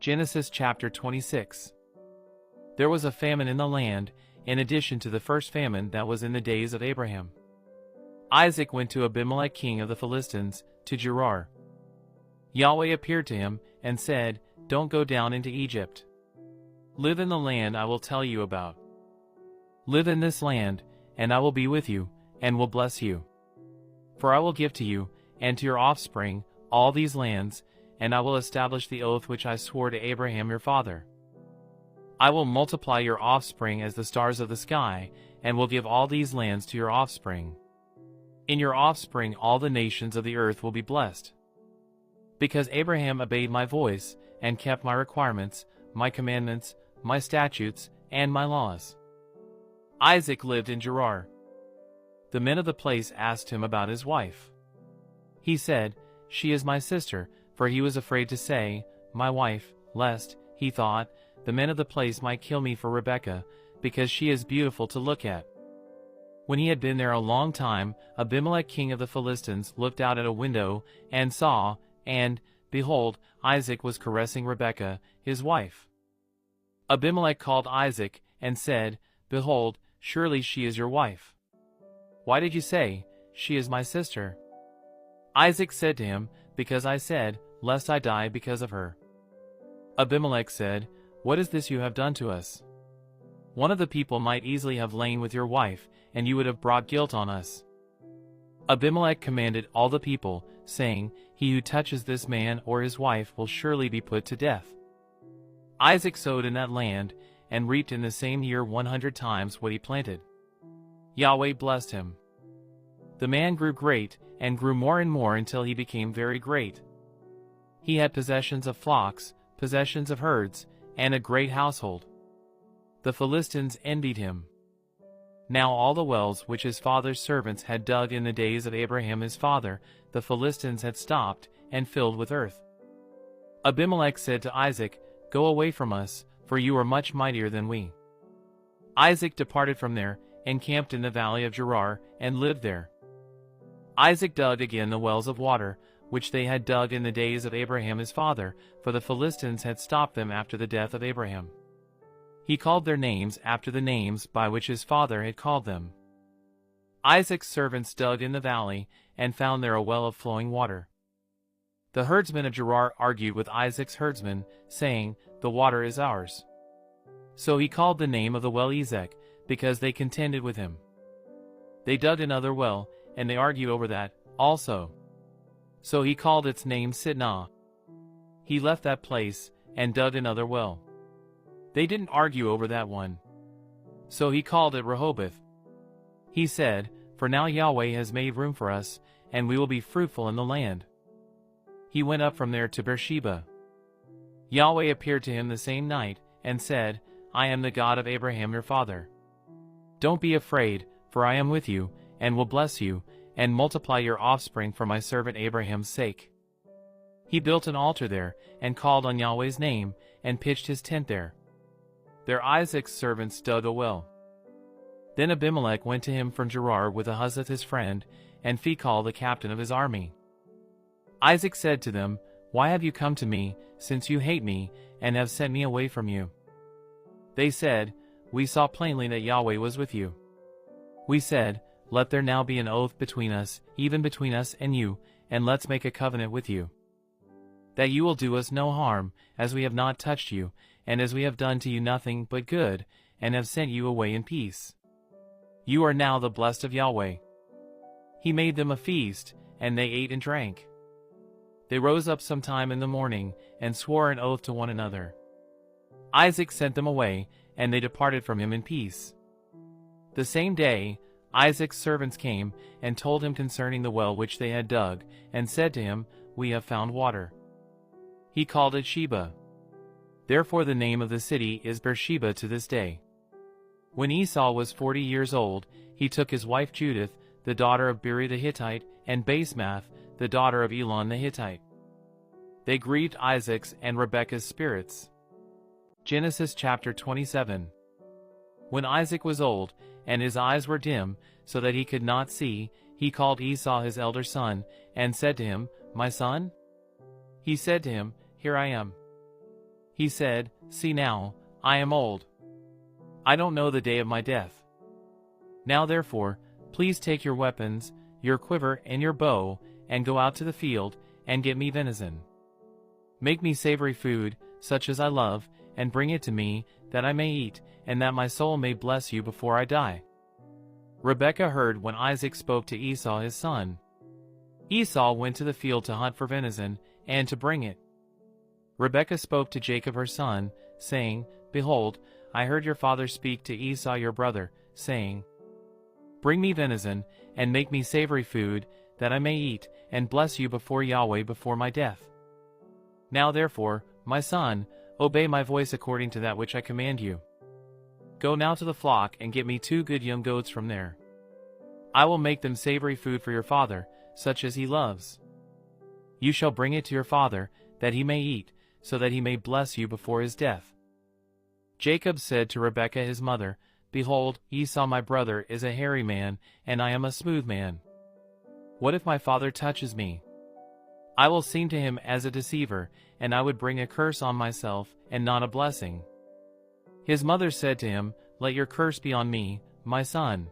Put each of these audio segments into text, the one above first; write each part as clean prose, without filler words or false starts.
Genesis chapter 26. There was a famine in the land, in addition to the first famine that was in the days of Abraham. Isaac went to Abimelech king of the Philistines, to Gerar. Yahweh appeared to him, and said, "Don't go down into Egypt. Live in the land I will tell you about. Live in this land, and I will be with you, and will bless you. For I will give to you, and to your offspring, all these lands, and I will establish the oath which I swore to Abraham your father. I will multiply your offspring as the stars of the sky, and will give all these lands to your offspring. In your offspring all the nations of the earth will be blessed. Because Abraham obeyed my voice, and kept my requirements, my commandments, my statutes, and my laws." Isaac lived in Gerar. The men of the place asked him about his wife. He said, "She is my sister," for he was afraid to say, "My wife," lest, he thought, the men of the place might kill me for Rebekah, because she is beautiful to look at. When he had been there a long time, Abimelech king of the Philistines looked out at a window, and saw, and, behold, Isaac was caressing Rebekah, his wife. Abimelech called Isaac, and said, "Behold, surely she is your wife. Why did you say, 'She is my sister'?" Isaac said to him, "Because I said, lest I die because of her." Abimelech said, "What is this you have done to us? One of the people might easily have lain with your wife, and you would have brought guilt on us." Abimelech commanded all the people, saying, "He who touches this man or his wife will surely be put to death." Isaac sowed in that land, and reaped in the same year 100 times what he planted. Yahweh blessed him. The man grew great, and grew more and more until he became very great. He had possessions of flocks, possessions of herds, and a great household. The Philistines envied him. Now all the wells which his father's servants had dug in the days of Abraham his father, the Philistines had stopped, and filled with earth. Abimelech said to Isaac, "Go away from us, for you are much mightier than we." Isaac departed from there, and camped in the valley of Gerar, and lived there. Isaac dug again the wells of water, which they had dug in the days of Abraham his father, for the Philistines had stopped them after the death of Abraham. He called their names after the names by which his father had called them. Isaac's servants dug in the valley, and found there a well of flowing water. The herdsmen of Gerar argued with Isaac's herdsmen, saying, "The water is ours." So he called the name of the well Ezek, because they contended with him. They dug another well, and they argued over that, also. So he called its name Sitnah. He left that place, and dug another well. They didn't argue over that one. So he called it Rehoboth. He said, "For now Yahweh has made room for us, and we will be fruitful in the land." He went up from there to Beersheba. Yahweh appeared to him the same night, and said, "I am the God of Abraham your father. Don't be afraid, for I am with you, and will bless you, and multiply your offspring for my servant Abraham's sake." He built an altar there, and called on Yahweh's name, and pitched his tent there. There Isaac's servants dug a well. Then Abimelech went to him from Gerar with Ahuzzath his friend, and Phicol the captain of his army. Isaac said to them, "Why have you come to me, since you hate me, and have sent me away from you?" They said, "We saw plainly that Yahweh was with you. We said, 'Let there now be an oath between us, even between us and you, and let's make a covenant with you, that you will do us no harm, as we have not touched you, and as we have done to you nothing but good, and have sent you away in peace. You are now the blessed of Yahweh.'" He made them a feast, and they ate and drank. They rose up sometime in the morning, and swore an oath to one another. Isaac sent them away, and they departed from him in peace. The same day, Isaac's servants came, and told him concerning the well which they had dug, and said to him, "We have found water." He called it Sheba. Therefore the name of the city is Beersheba to this day. When Esau was 40 years old, he took his wife Judith, the daughter of Beri the Hittite, and Basemath, the daughter of Elon the Hittite. They grieved Isaac's and Rebekah's spirits. Genesis chapter 27. When Isaac was old, and his eyes were dim, so that he could not see, he called Esau his elder son, and said to him, "My son?" He said to him, "Here I am." He said, "See now, I am old. I don't know the day of my death. Now therefore, please take your weapons, your quiver and your bow, and go out to the field, and get me venison. Make me savory food, such as I love, and bring it to me, that I may eat, and that my soul may bless you before I die." Rebekah heard when Isaac spoke to Esau his son. Esau went to the field to hunt for venison, and to bring it. Rebekah spoke to Jacob her son, saying, "Behold, I heard your father speak to Esau your brother, saying, Bring me venison, and make me savory food, that I may eat, and bless you before Yahweh before my death. Now therefore, my son, obey my voice according to that which I command you. Go now to the flock, and get me 2 good young goats from there. I will make them savory food for your father, such as he loves. You shall bring it to your father, that he may eat, so that he may bless you before his death." Jacob said to Rebekah his mother, "Behold, Esau my brother is a hairy man, and I am a smooth man. What if my father touches me? I will seem to him as a deceiver, and I would bring a curse on myself, and not a blessing." His mother said to him, "Let your curse be on me, my son.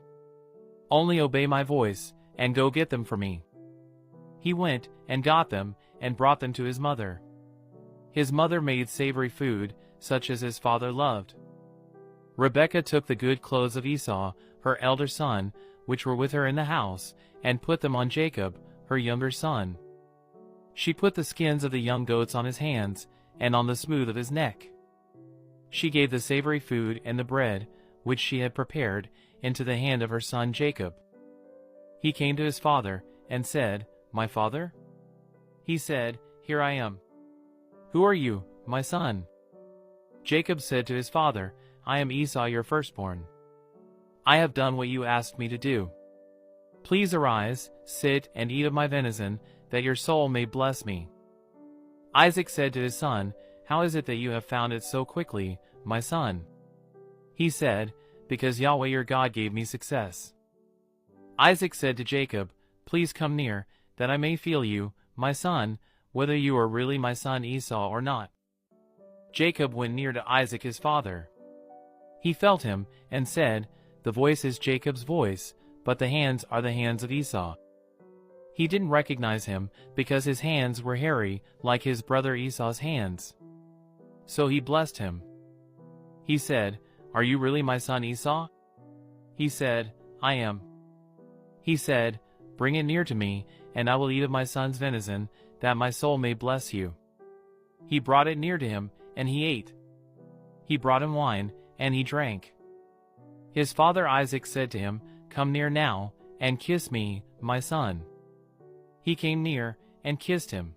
Only obey my voice, and go get them for me." He went, and got them, and brought them to his mother. His mother made savory food, such as his father loved. Rebekah took the good clothes of Esau, her elder son, which were with her in the house, and put them on Jacob, her younger son. She put the skins of the young goats on his hands, and on the smooth of his neck. She gave the savory food and the bread, which she had prepared, into the hand of her son Jacob. He came to his father, and said, "My father?" He said, "Here I am." "Who are you, my son?" Jacob said to his father, "I am Esau your firstborn. I have done what you asked me to do. Please arise, sit, and eat of my venison, that your soul may bless me." Isaac said to his son, "How is it that you have found it so quickly, my son?" He said, "Because Yahweh your God gave me success." Isaac said to Jacob, "Please come near, that I may feel you, my son, whether you are really my son Esau or not." Jacob went near to Isaac his father. He felt him, and said, "The voice is Jacob's voice, but the hands are the hands of Esau." He didn't recognize him, because his hands were hairy, like his brother Esau's hands. So he blessed him. He said, "Are you really my son Esau?" He said, "I am." He said, "Bring it near to me, and I will eat of my son's venison, that my soul may bless you." He brought it near to him, and he ate. He brought him wine, and he drank. His father Isaac said to him, "Come near now, and kiss me, my son." He came near, and kissed him.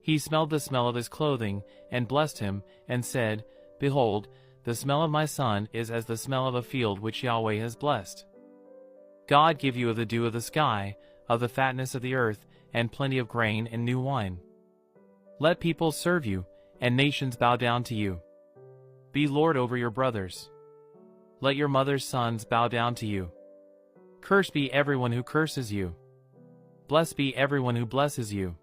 He smelled the smell of his clothing, and blessed him, and said, "Behold, the smell of my son is as the smell of a field which Yahweh has blessed. God give you of the dew of the sky, of the fatness of the earth, and plenty of grain and new wine. Let peoples serve you, and nations bow down to you. Be lord over your brothers. Let your mother's sons bow down to you. Cursed be everyone who curses you. Blessed be everyone who blesses you."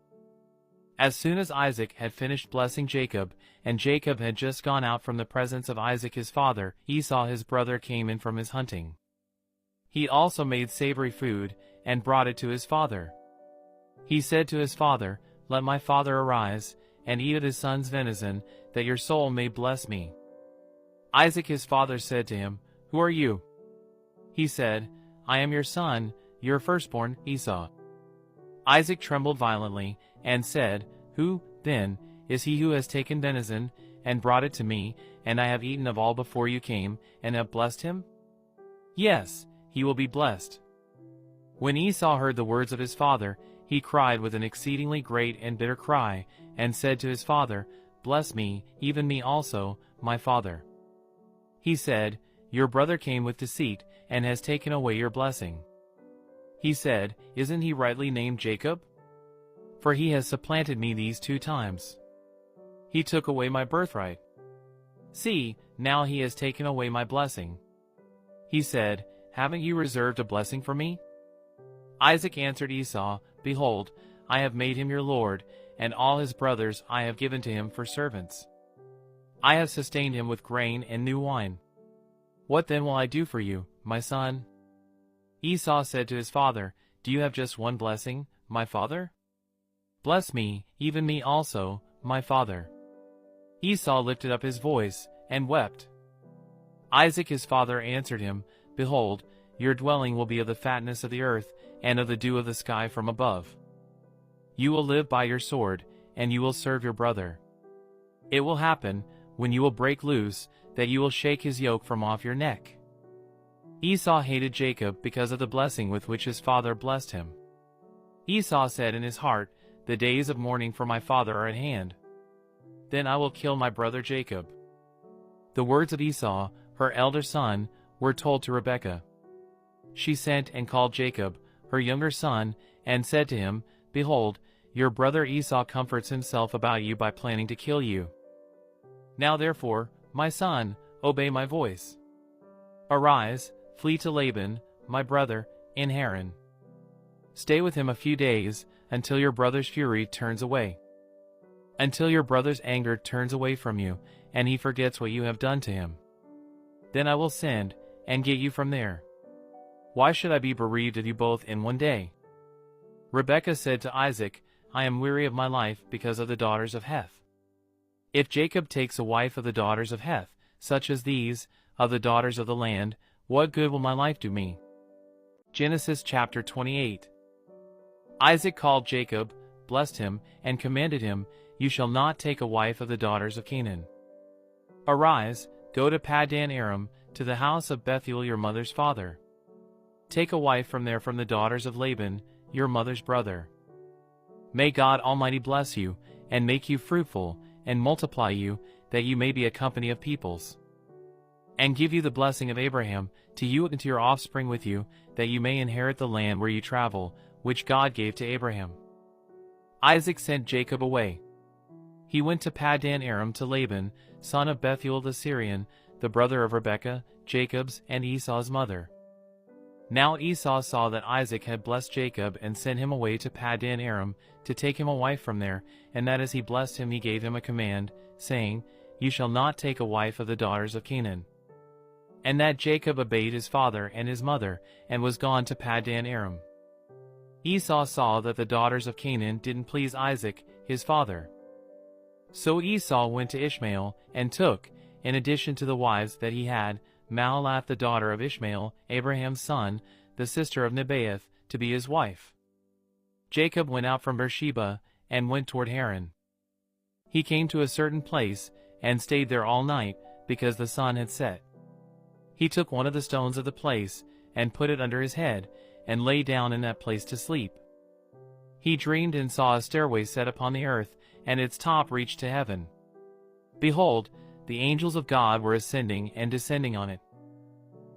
As soon as Isaac had finished blessing Jacob, and Jacob had just gone out from the presence of Isaac his father, Esau his brother came in from his hunting. He also made savory food, and brought it to his father. He said to his father, "Let my father arise, and eat of his son's venison, that your soul may bless me." Isaac his father said to him, "Who are you?" He said, "I am your son, your firstborn, Esau." Isaac trembled violently, and said, "Who, then, is he who has taken venison, and brought it to me, and I have eaten of all before you came, and have blessed him? Yes, he will be blessed." When Esau heard the words of his father, he cried with an exceedingly great and bitter cry, and said to his father, "Bless me, even me also, my father." He said, "Your brother came with deceit, and has taken away your blessing." He said, "Isn't he rightly named Jacob? For he has supplanted me these 2 times. He took away my birthright. See, now he has taken away my blessing." He said, "Haven't you reserved a blessing for me?" Isaac answered Esau, "Behold, I have made him your lord, and all his brothers I have given to him for servants. I have sustained him with grain and new wine. What then will I do for you, my son?" Esau said to his father, "Do you have just one blessing, my father? Bless me, even me also, my father." Esau lifted up his voice, and wept. Isaac his father answered him, "Behold, your dwelling will be of the fatness of the earth, and of the dew of the sky from above. You will live by your sword, and you will serve your brother. It will happen, when you will break loose, that you will shake his yoke from off your neck." Esau hated Jacob because of the blessing with which his father blessed him. Esau said in his heart, "The days of mourning for my father are at hand. Then I will kill my brother Jacob." The words of Esau, her elder son, were told to Rebekah. She sent and called Jacob, her younger son, and said to him, "Behold, your brother Esau comforts himself about you by planning to kill you. Now therefore, my son, obey my voice. Arise, flee to Laban, my brother, in Haran. Stay with him a few days, until your brother's fury turns away. Until your brother's anger turns away from you, and he forgets what you have done to him. Then I will send, and get you from there. Why should I be bereaved of you both in one day?" Rebekah said to Isaac, "I am weary of my life because of the daughters of Heth. If Jacob takes a wife of the daughters of Heth, such as these, of the daughters of the land, what good will my life do me?" Genesis chapter 28. Isaac called Jacob, blessed him, and commanded him, "You shall not take a wife of the daughters of Canaan. Arise, go to Paddan Aram, to the house of Bethuel your mother's father. Take a wife from there from the daughters of Laban, your mother's brother. May God Almighty bless you, and make you fruitful, and multiply you, that you may be a company of peoples. And give you the blessing of Abraham, to you and to your offspring with you, that you may inherit the land where you travel, which God gave to Abraham." Isaac sent Jacob away. He went to Paddan Aram to Laban, son of Bethuel the Syrian, the brother of Rebekah, Jacob's and Esau's mother. Now Esau saw that Isaac had blessed Jacob and sent him away to Paddan Aram to take him a wife from there, and that as he blessed him he gave him a command, saying, "You shall not take a wife of the daughters of Canaan." And that Jacob obeyed his father and his mother, and was gone to Paddan Aram. Esau saw that the daughters of Canaan didn't please Isaac, his father. So Esau went to Ishmael, and took, in addition to the wives that he had, Mahalath the daughter of Ishmael, Abraham's son, the sister of Nebaioth, to be his wife. Jacob went out from Beersheba, and went toward Haran. He came to a certain place, and stayed there all night, because the sun had set. He took one of the stones of the place, and put it under his head, and lay down in that place to sleep. He dreamed and saw a stairway set upon the earth, and its top reached to heaven. Behold, the angels of God were ascending and descending on it.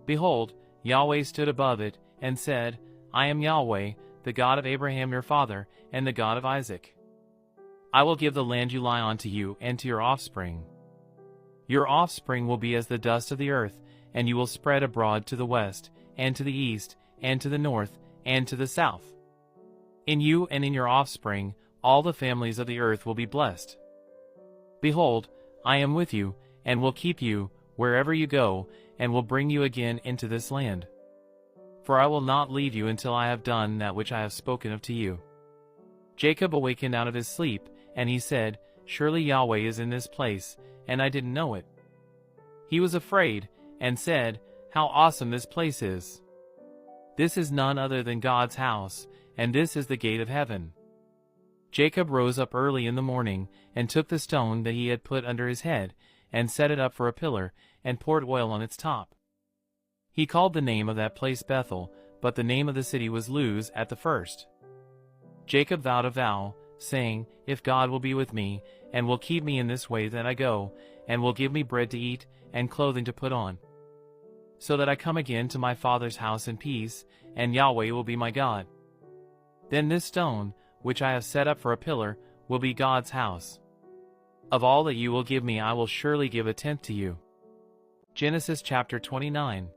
Behold, Yahweh stood above it, and said, "I am Yahweh, the God of Abraham your father, and the God of Isaac. I will give the land you lie on to you and to your offspring. Your offspring will be as the dust of the earth, and you will spread abroad to the west, and to the east, and to the north, and to the south. In you and in your offspring, all the families of the earth will be blessed. Behold, I am with you, and will keep you, wherever you go, and will bring you again into this land. For I will not leave you until I have done that which I have spoken of to you." Jacob awakened out of his sleep, and he said, "Surely Yahweh is in this place, and I didn't know it." He was afraid, and said, "How awesome this place is! This is none other than God's house, and this is the gate of heaven." Jacob rose up early in the morning, and took the stone that he had put under his head, and set it up for a pillar, and poured oil on its top. He called the name of that place Bethel, but the name of the city was Luz at the first. Jacob vowed a vow, saying, "If God will be with me, and will keep me in this way that I go, and will give me bread to eat, and clothing to put on, so that I come again to my father's house in peace, and Yahweh will be my God, then this stone, which I have set up for a pillar, will be God's house. Of all that you will give me I will surely give a tenth to you." Genesis chapter 29.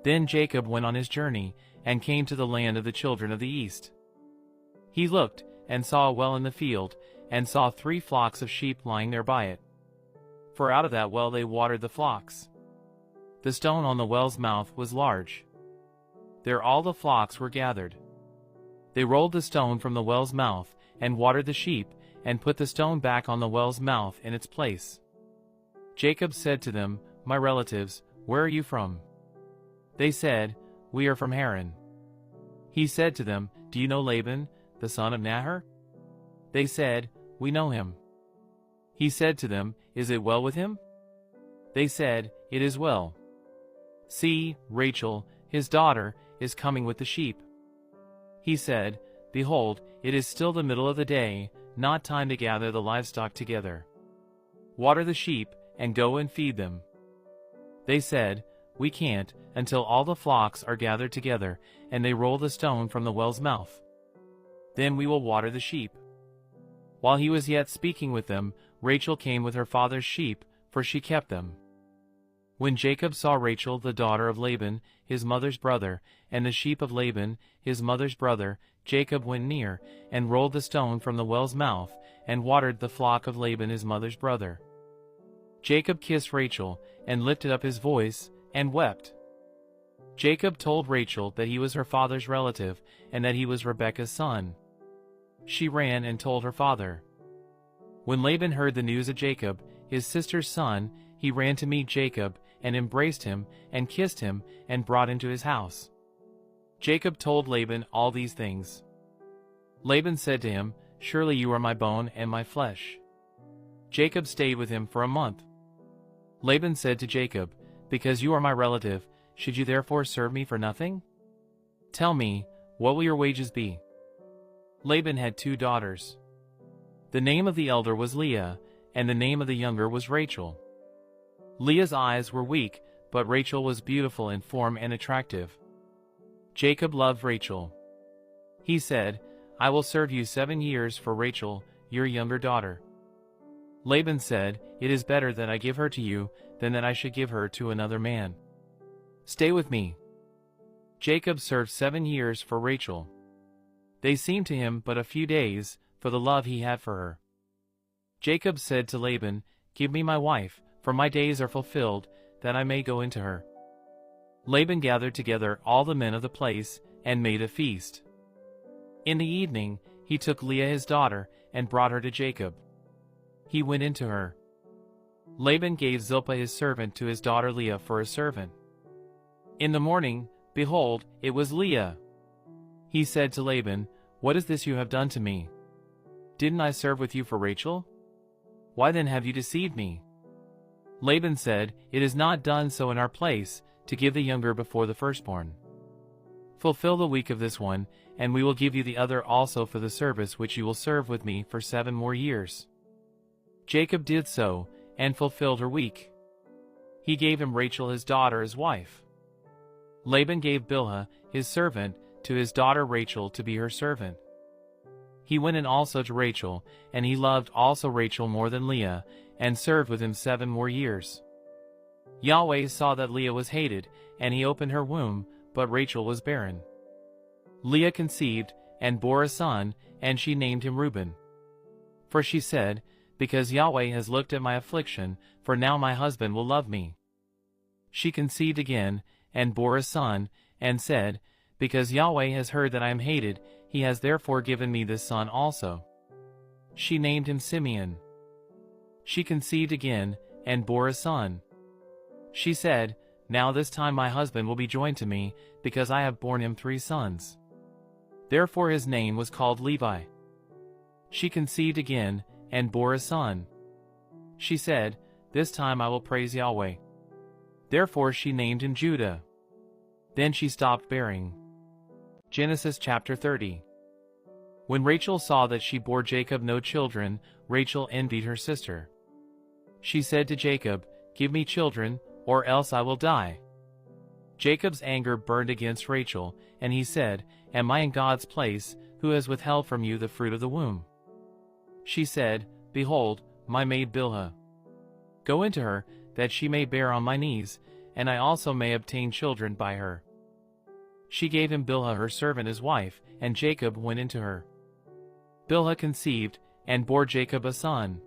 Then Jacob went on his journey, and came to the land of the children of the east. He looked, and saw a well in the field, and saw 3 flocks of sheep lying there by it. for out of that well they watered the flocks. The stone on the well's mouth was large. There all the flocks were gathered. They rolled the stone from the well's mouth, and watered the sheep, and put the stone back on the well's mouth in its place. Jacob said to them, "My relatives, where are you from?" They said, "We are from Haran." He said to them, "Do you know Laban, the son of Nahor?" They said, "We know him." He said to them, "Is it well with him?" They said, "It is well. See, Rachel, his daughter, is coming with the sheep." He said, "Behold, it is still the middle of the day, not time to gather the livestock together. Water the sheep, and go and feed them." They said, "We can't, until all the flocks are gathered together, and they roll the stone from the well's mouth. Then we will water the sheep." While he was yet speaking with them, Rachel came with her father's sheep, for she kept them. When Jacob saw Rachel the daughter of Laban, his mother's brother, and the sheep of Laban, his mother's brother, Jacob went near, and rolled the stone from the well's mouth, and watered the flock of Laban his mother's brother. Jacob kissed Rachel, and lifted up his voice, and wept. Jacob told Rachel that he was her father's relative, and that he was Rebekah's son. She ran and told her father. When Laban heard the news of Jacob, his sister's son, he ran to meet Jacob, and embraced him, and kissed him, and brought him to his house. Jacob told Laban all these things. Laban said to him, "Surely you are my bone and my flesh." Jacob stayed with him for a month. Laban said to Jacob, "Because you are my relative, should you therefore serve me for nothing? Tell me, what will your wages be?" Laban had 2 daughters. The name of the elder was Leah, and the name of the younger was Rachel. Leah's eyes were weak, but Rachel was beautiful in form and attractive. Jacob loved Rachel. He said, "I will serve you 7 years for Rachel, your younger daughter." Laban said, "It is better that I give her to you, than that I should give her to another man. Stay with me." Jacob served 7 years for Rachel. They seemed to him but a few days, for the love he had for her. Jacob said to Laban, "Give me my wife, for my days are fulfilled, that I may go into her." Laban gathered together all the men of the place, and made a feast. In the evening, he took Leah his daughter, and brought her to Jacob. He went into her. Laban gave Zilpah his servant to his daughter Leah for a servant. In the morning, behold, it was Leah. He said to Laban, "What is this you have done to me? Didn't I serve with you for Rachel? Why then have you deceived me?" Laban said, "It is not done so in our place, to give the younger before the firstborn. Fulfill the week of this one, and we will give you the other also for the service which you will serve with me for 7 more years." Jacob did so, and fulfilled her week. He gave him Rachel his daughter as wife. Laban gave Bilhah, his servant, to his daughter Rachel to be her servant. He went in also to Rachel, and he loved also Rachel more than Leah, and served with him 7 more years. Yahweh saw that Leah was hated, and he opened her womb, but Rachel was barren. Leah conceived, and bore a son, and she named him Reuben. For she said, "Because Yahweh has looked at my affliction, for now my husband will love me." She conceived again, and bore a son, and said, "Because Yahweh has heard that I am hated, he has therefore given me this son also." She named him Simeon. She conceived again, and bore a son. She said, "Now this time my husband will be joined to me, because I have borne him 3 sons. Therefore his name was called Levi. She conceived again, and bore a son. She said, "This time I will praise Yahweh." Therefore she named him Judah. Then she stopped bearing. Genesis chapter 30. When Rachel saw that she bore Jacob no children, Rachel envied her sister. She said to Jacob, "Give me children, or else I will die." Jacob's anger burned against Rachel, and he said, "Am I in God's place, who has withheld from you the fruit of the womb?" She said, "Behold, my maid Bilhah. Go into her, that she may bear on my knees, and I also may obtain children by her." She gave him Bilhah her servant as wife, and Jacob went into her. Bilhah conceived, and bore Jacob a son.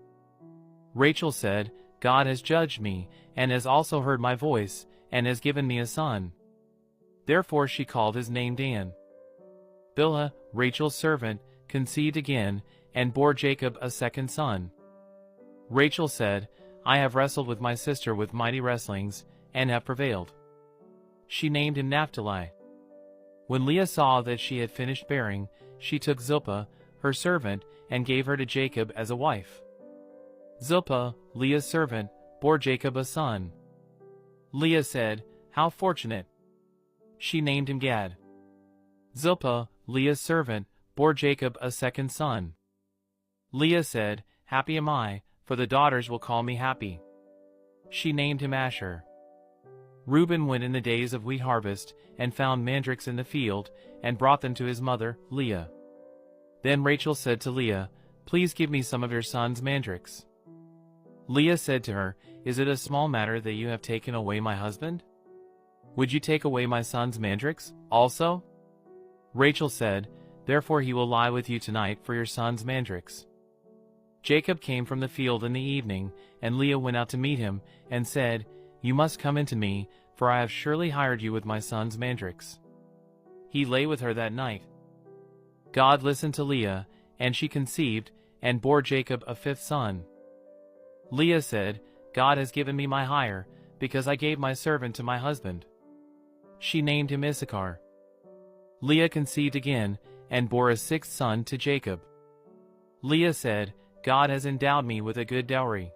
Rachel said, God has judged me, and has also heard my voice, and has given me a son." Therefore she called his name Dan. Bilhah, Rachel's servant, conceived again, and bore Jacob a second son. Rachel said, "I have wrestled with my sister with mighty wrestlings, and have prevailed." She named him Naphtali. When Leah saw that she had finished bearing, she took Zilpah, her servant, and gave her to Jacob as a wife. Zilpah, Leah's servant, bore Jacob a son. Leah said, "How fortunate!" She named him Gad. Zilpah, Leah's servant, bore Jacob a second son. Leah said, "Happy am I, for the daughters will call me happy." She named him Asher. Reuben went in the days of wheat harvest, and found mandrakes in the field, and brought them to his mother, Leah. Then Rachel said to Leah, "Please give me some of your son's mandrakes." Leah said to her, "Is it a small matter that you have taken away my husband? Would you take away my son's mandrakes also?" Rachel said, "Therefore he will lie with you tonight for your son's mandrakes." Jacob came from the field in the evening, and Leah went out to meet him, and said, "You must come into me, for I have surely hired you with my son's mandrakes." He lay with her that night. God listened to Leah, and she conceived, and bore Jacob a fifth son. Leah said, "God has given me my hire, because I gave my servant to my husband." She named him Issachar. Leah conceived again, and bore a sixth son to Jacob. Leah said, "God has endowed me with a good dowry.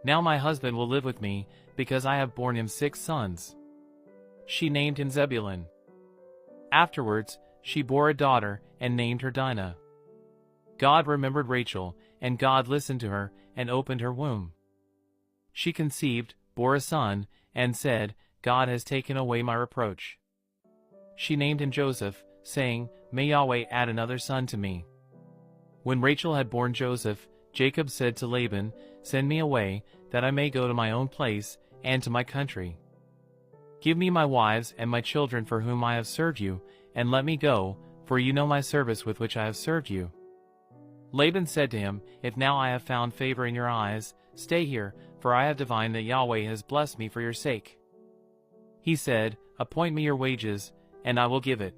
Now my husband will live with me, because I have borne him 6 sons." She named him Zebulun. Afterwards, she bore a daughter, and named her Dinah. God remembered Rachel, and God listened to her, and opened her womb. She conceived, bore a son, and said, "God has taken away my reproach." She named him Joseph, saying, "May Yahweh add another son to me." When Rachel had borne Joseph, Jacob said to Laban, "Send me away, that I may go to my own place, and to my country. Give me my wives and my children for whom I have served you, and let me go, for you know my service with which I have served you." Laban said to him, "If now I have found favor in your eyes, stay here, for I have divined that Yahweh has blessed me for your sake." He said, "Appoint me your wages, and I will give it."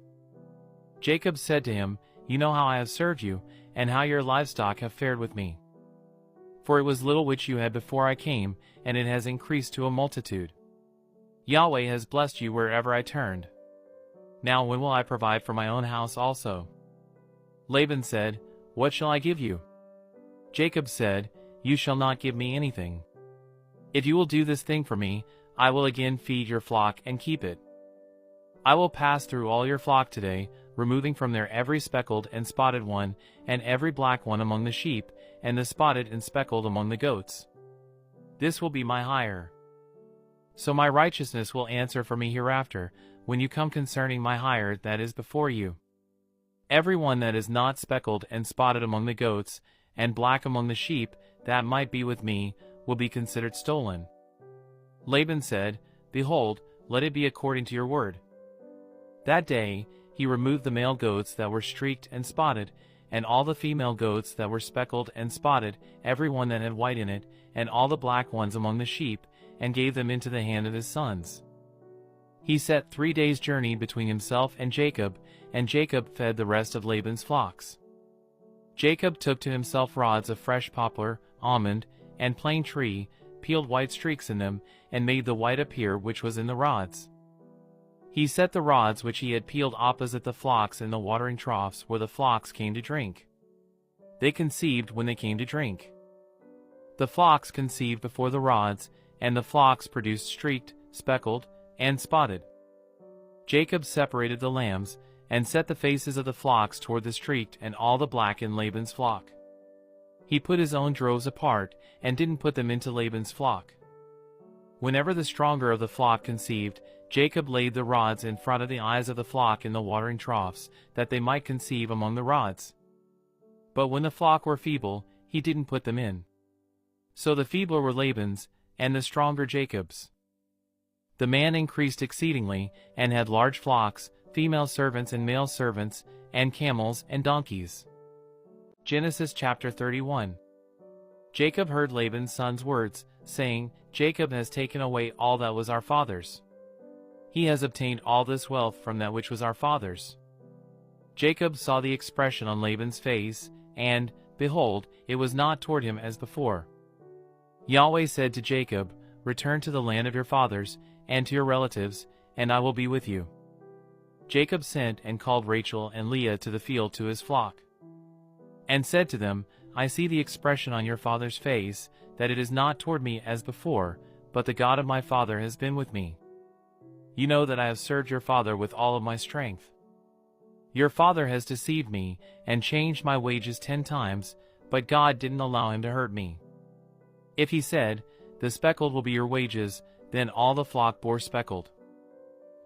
Jacob said to him, "You know how I have served you, and how your livestock have fared with me. For it was little which you had before I came, and it has increased to a multitude. Yahweh has blessed you wherever I turned. Now when will I provide for my own house also?" Laban said, "What shall I give you?" Jacob said, "You shall not give me anything. If you will do this thing for me, I will again feed your flock and keep it. I will pass through all your flock today, removing from there every speckled and spotted one, and every black one among the sheep, and the spotted and speckled among the goats. This will be my hire. So my righteousness will answer for me hereafter, when you come concerning my hire that is before you. Every one that is not speckled and spotted among the goats, and black among the sheep, that might be with me, will be considered stolen." Laban said, "Behold, let it be according to your word." That day he removed the male goats that were streaked and spotted, and all the female goats that were speckled and spotted, every one that had white in it, and all the black ones among the sheep, and gave them into the hand of his sons. He set 3 days' journey between himself and Jacob fed the rest of Laban's flocks. Jacob took to himself rods of fresh poplar, almond, and plane tree, peeled white streaks in them, and made the white appear which was in the rods. He set the rods which he had peeled opposite the flocks in the watering troughs where the flocks came to drink. They conceived when they came to drink. The flocks conceived before the rods, and the flocks produced streaked, speckled, and spotted. Jacob separated the lambs, and set the faces of the flocks toward the streaked and all the black in Laban's flock. He put his own droves apart, and didn't put them into Laban's flock. Whenever the stronger of the flock conceived, Jacob laid the rods in front of the eyes of the flock in the watering troughs, that they might conceive among the rods. But when the flock were feeble, he didn't put them in. So the feebler were Laban's, and the stronger Jacob's. The man increased exceedingly, and had large flocks, female servants and male servants, and camels and donkeys. Genesis chapter 31. Jacob heard Laban's son's words, saying, Jacob has taken away all that was our father's. He has obtained all this wealth from that which was our father's. Jacob saw the expression on Laban's face, and, behold, it was not toward him as before. Yahweh said to Jacob, Return to the land of your fathers, and to your relatives, and I will be with you. Jacob sent and called Rachel and Leah to the field to his flock, and said to them, I see the expression on your father's face, that it is not toward me as before, but the God of my father has been with me. You know that I have served your father with all of my strength. Your father has deceived me, and changed my wages 10 times, but God didn't allow him to hurt me. If he said, The speckled will be your wages, then all the flock bore speckled.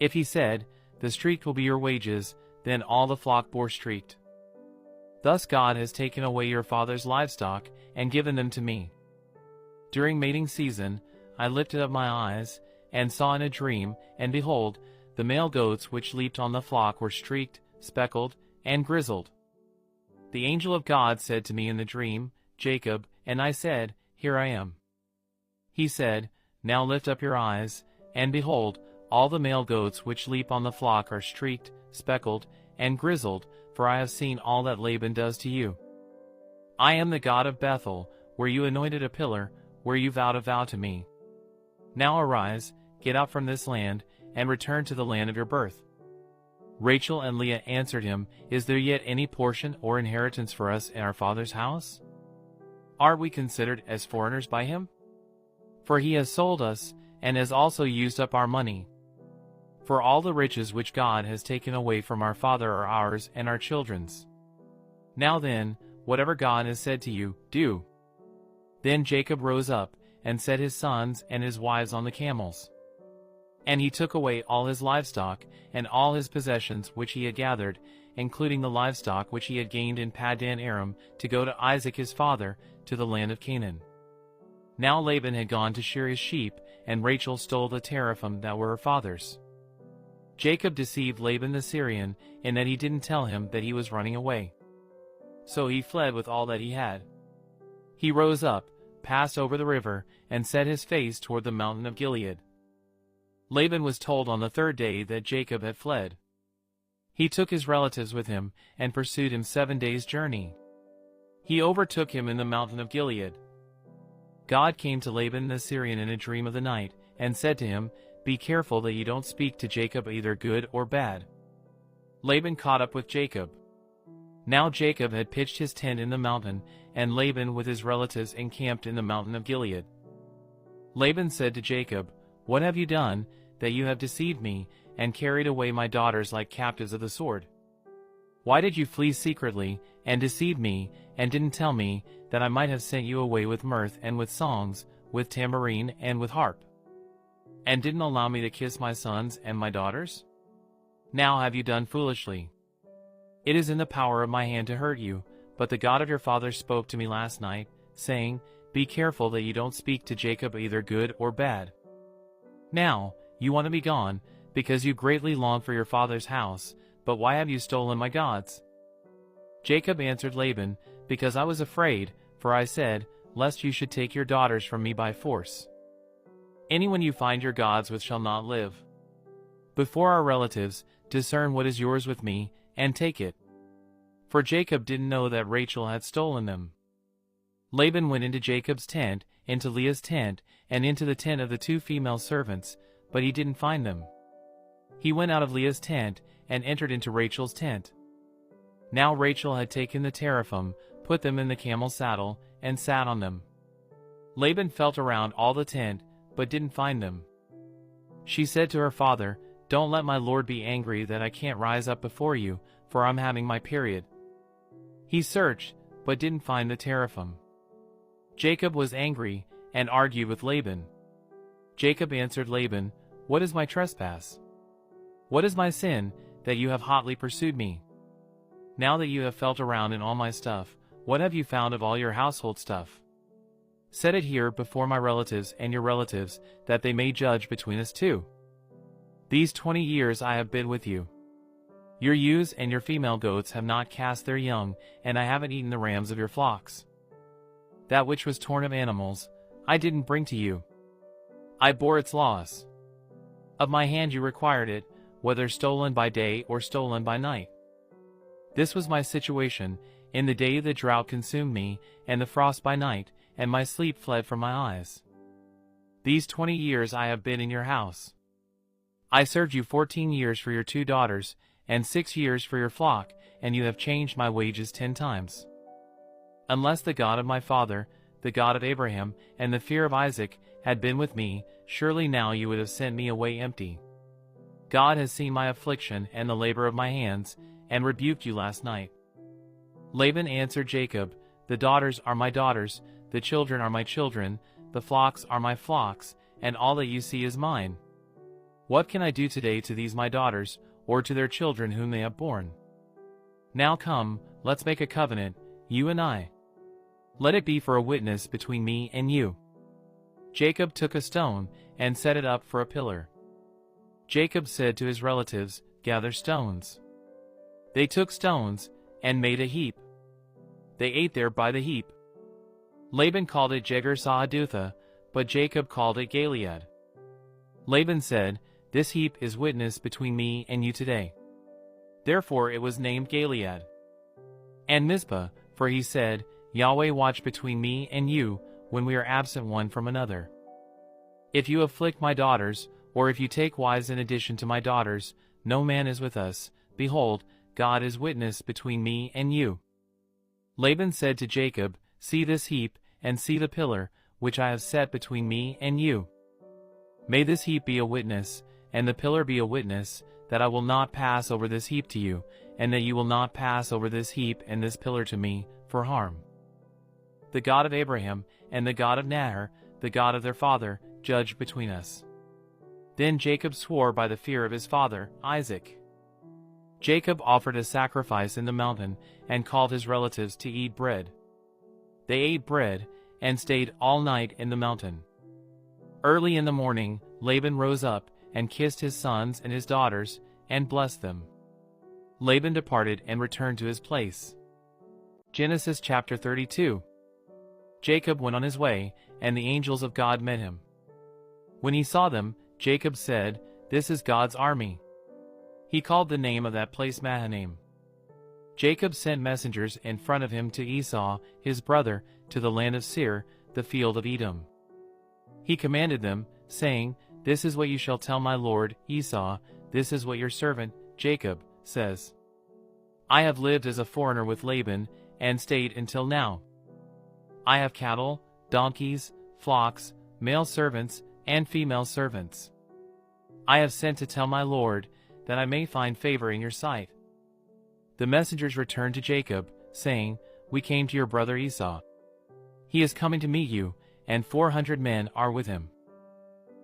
If he said, The streaked will be your wages, then all the flock bore streaked. Thus God has taken away your father's livestock, and given them to me. During mating season, I lifted up my eyes, and saw in a dream, and behold, the male goats which leaped on the flock were streaked, speckled, and grizzled. The angel of God said to me in the dream, Jacob, and I said, Here I am. He said, Now lift up your eyes, and behold, all the male goats which leap on the flock are streaked, speckled, and grizzled, for I have seen all that Laban does to you. I am the God of Bethel, where you anointed a pillar, where you vowed a vow to me. Now arise, get out from this land, and return to the land of your birth. Rachel and Leah answered him, Is there yet any portion or inheritance for us in our father's house? Aren't we considered as foreigners by him? For he has sold us, and has also used up our money. For all the riches which God has taken away from our father are ours and our children's. Now then, whatever God has said to you, do. Then Jacob rose up, and set his sons and his wives on the camels. And he took away all his livestock, and all his possessions which he had gathered, including the livestock which he had gained in Paddan Aram, to go to Isaac his father, to the land of Canaan. Now Laban had gone to shear his sheep, and Rachel stole the teraphim that were her father's. Jacob deceived Laban the Syrian, in that he didn't tell him that he was running away. So he fled with all that he had. He rose up, passed over the river, and set his face toward the mountain of Gilead. Laban was told on the 3rd day that Jacob had fled. He took his relatives with him, and pursued him 7 days' journey. He overtook him in the mountain of Gilead. God came to Laban the Syrian in a dream of the night, and said to him, Be careful that you don't speak to Jacob either good or bad. Laban caught up with Jacob. Now Jacob had pitched his tent in the mountain, and Laban with his relatives encamped in the mountain of Gilead. Laban said to Jacob, What have you done, that you have deceived me, and carried away my daughters like captives of the sword? Why did you flee secretly, and deceive me, and didn't tell me, that I might have sent you away with mirth and with songs, with tambourine and with harp? And didn't allow me to kiss my sons and my daughters? Now have you done foolishly. It is in the power of my hand to hurt you, but the God of your father spoke to me last night, saying, Be careful that you don't speak to Jacob either good or bad. Now, you want to be gone, because you greatly long for your father's house, but why have you stolen my gods? Jacob answered Laban, Because I was afraid, for I said, Lest you should take your daughters from me by force. Anyone you find your gods with shall not live. Before our relatives, discern what is yours with me, and take it. For Jacob didn't know that Rachel had stolen them. Laban went into Jacob's tent, into Leah's tent, and into the tent of the 2 female servants, but he didn't find them. He went out of Leah's tent, and entered into Rachel's tent. Now Rachel had taken the teraphim, put them in the camel's saddle, and sat on them. Laban felt around all the tent, but didn't find them. She said to her father, Don't let my lord be angry that I can't rise up before you, for I'm having my period. He searched, but didn't find the teraphim. Jacob was angry, and argued with Laban. Jacob answered Laban, What is my trespass? What is my sin, that you have hotly pursued me? Now that you have felt around in all my stuff, what have you found of all your household stuff? Set it here before my relatives and your relatives, that they may judge between us two. These 20 years I have been with you. Your ewes and your female goats have not cast their young, and I haven't eaten the rams of your flocks. That which was torn of animals, I didn't bring to you. I bore its loss. Of my hand you required it, whether stolen by day or stolen by night. This was my situation, in the day the drought consumed me, and the frost by night, and my sleep fled from my eyes. These 20 years I have been in your house. I served you 14 years for your 2 daughters, and 6 years for your flock, and you have changed my wages 10 times. Unless the God of my father, the God of Abraham, and the fear of Isaac, had been with me, surely now you would have sent me away empty. God has seen my affliction and the labor of my hands, and rebuked you last night. Laban answered Jacob, The daughters are my daughters, the children are my children, the flocks are my flocks, and all that you see is mine. What can I do today to these my daughters, or to their children whom they have borne? Now come, let's make a covenant, you and I. Let it be for a witness between me and you. Jacob took a stone, and set it up for a pillar. Jacob said to his relatives, Gather stones. They took stones, and made a heap. They ate there by the heap. Laban called it Jegar-sahadutha, but Jacob called it Gilead. Laban said, This heap is witness between me and you today. Therefore it was named Gilead. And Mizpah, for he said, Yahweh watch between me and you, when we are absent one from another. If you afflict my daughters, or if you take wives in addition to my daughters, no man is with us. Behold, God is witness between me and you. Laban said to Jacob, See this heap, and see the pillar, which I have set between me and you. May this heap be a witness, and the pillar be a witness, that I will not pass over this heap to you, and that you will not pass over this heap and this pillar to me, for harm. The God of Abraham, and the God of Nahor, the God of their father, judge between us. Then Jacob swore by the fear of his father, Isaac. Jacob offered a sacrifice in the mountain, and called his relatives to eat bread. They ate bread, and stayed all night in the mountain. Early in the morning, Laban rose up, and kissed his sons and his daughters, and blessed them. Laban departed and returned to his place. Genesis chapter 32. Jacob went on his way, and the angels of God met him. When he saw them, Jacob said, This is God's army. He called the name of that place Mahanaim. Jacob sent messengers in front of him to Esau, his brother, to the land of Seir, the field of Edom. He commanded them, saying, This is what you shall tell my lord, Esau, this is what your servant, Jacob, says. I have lived as a foreigner with Laban, and stayed until now. I have cattle, donkeys, flocks, male servants, and female servants. I have sent to tell my lord, that I may find favor in your sight. The messengers returned to Jacob, saying, We came to your brother Esau. He is coming to meet you, and 400 men are with him.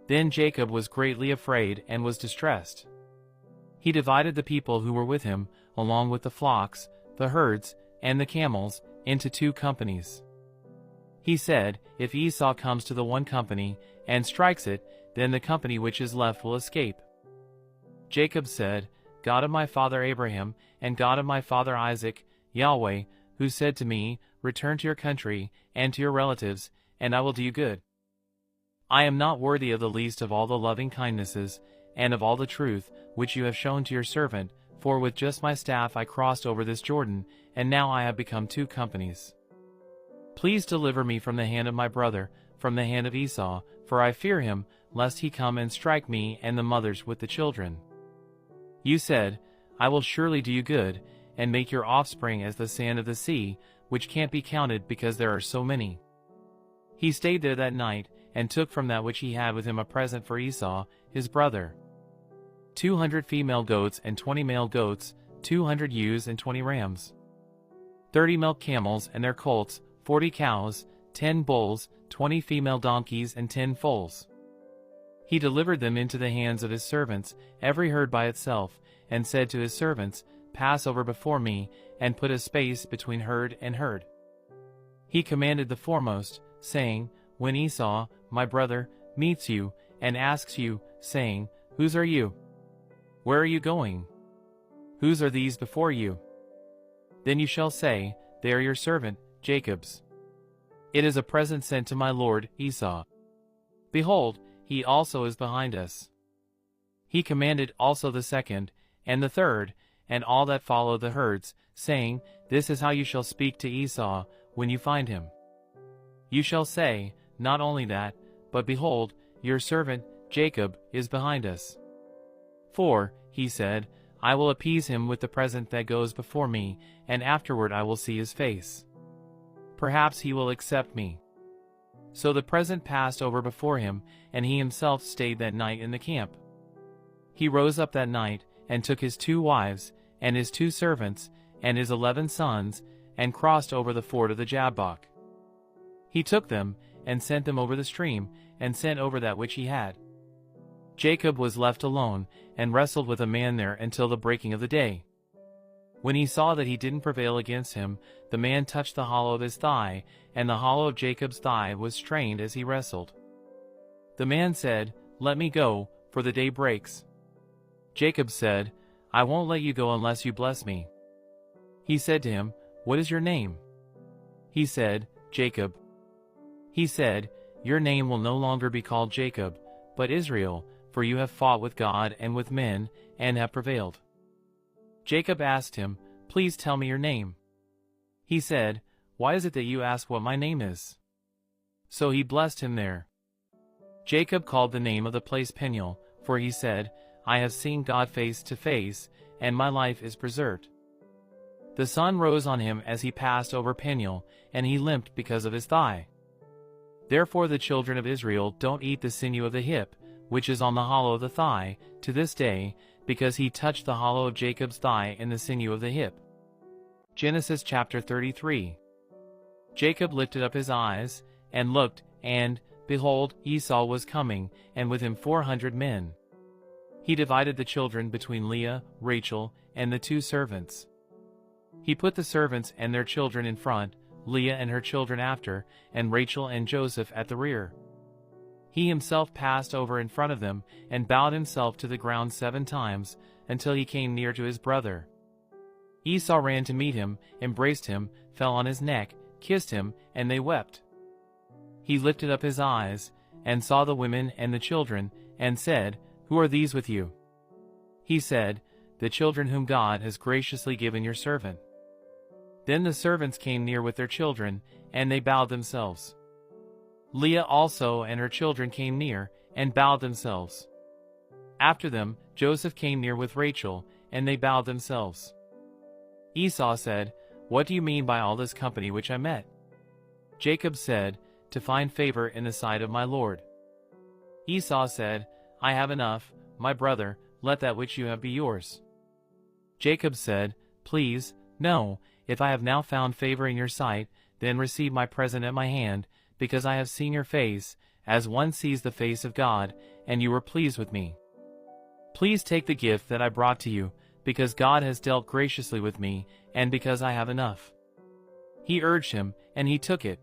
Then Jacob was greatly afraid and was distressed. He divided the people who were with him, along with the flocks, the herds, and the camels, into 2 companies. He said, If Esau comes to the one company, and strikes it, then the company which is left will escape. Jacob said, God of my father Abraham, and God of my father Isaac, Yahweh, who said to me, Return to your country, and to your relatives, and I will do you good. I am not worthy of the least of all the loving kindnesses, and of all the truth, which you have shown to your servant, for with just my staff I crossed over this Jordan, and now I have become 2 companies. Please deliver me from the hand of my brother, from the hand of Esau, for I fear him, lest he come and strike me and the mothers with the children. You said, I will surely do you good, and make your offspring as the sand of the sea, which can't be counted because there are so many. He stayed there that night, and took from that which he had with him a present for Esau, his brother. 200 female goats and 20 male goats, 200 ewes and 20 rams. 30 milk camels and their colts, 40 cows, 10 bulls, 20 female donkeys and 10 foals. He delivered them into the hands of his servants, every herd by itself, and said to his servants, Pass over before me, and put a space between herd and herd. He commanded the foremost, saying, When Esau, my brother, meets you, and asks you, saying, Whose are you? Where are you going? Whose are these before you? Then you shall say, They are your servant, Jacob's. It is a present sent to my lord Esau. Behold, he also is behind us. He commanded also the second, and the third, and all that follow the herds, saying, This is how you shall speak to Esau when you find him. You shall say, not only that, but behold, your servant Jacob is behind us. For, he said, I will appease him with the present that goes before me, and afterward I will see his face. Perhaps he will accept me. So the present passed over before him, and he himself stayed that night in the camp. He rose up that night, and took his 2 wives, and his 2 servants, and his 11 sons, and crossed over the ford of the Jabbok. He took them, and sent them over the stream, and sent over that which he had. Jacob was left alone, and wrestled with a man there until the breaking of the day. When he saw that he didn't prevail against him, the man touched the hollow of his thigh, and the hollow of Jacob's thigh was strained as he wrestled. The man said, Let me go, for the day breaks. Jacob said, I won't let you go unless you bless me. He said to him, What is your name? He said, Jacob. He said, Your name will no longer be called Jacob, but Israel, for you have fought with God and with men, and have prevailed. Jacob asked him, Please tell me your name. He said, Why is it that you ask what my name is? So he blessed him there. Jacob called the name of the place Peniel, for he said, I have seen God face to face, and my life is preserved. The sun rose on him as he passed over Peniel, and he limped because of his thigh. Therefore the children of Israel don't eat the sinew of the hip, which is on the hollow of the thigh, to this day, because he touched the hollow of Jacob's thigh in the sinew of the hip. Genesis chapter 33. Jacob lifted up his eyes, and looked, and, behold, Esau was coming, and with him 400 men. He divided the children between Leah, Rachel, and the 2 servants. He put the servants and their children in front, Leah and her children after, and Rachel and Joseph at the rear. He himself passed over in front of them, and bowed himself to the ground 7 times, until he came near to his brother. Esau ran to meet him, embraced him, fell on his neck, kissed him, and they wept. He lifted up his eyes, and saw the women and the children, and said, Who are these with you? He said, The children whom God has graciously given your servant. Then the servants came near with their children, and they bowed themselves. Leah also and her children came near, and bowed themselves. After them, Joseph came near with Rachel, and they bowed themselves. Esau said, What do you mean by all this company which I met? Jacob said, To find favor in the sight of my Lord. Esau said, I have enough, my brother, let that which you have be yours. Jacob said, Please, no, if I have now found favor in your sight, then receive my present at my hand, because I have seen your face, as one sees the face of God, and you were pleased with me. Please take the gift that I brought to you, because God has dealt graciously with me, and because I have enough. He urged him, and he took it.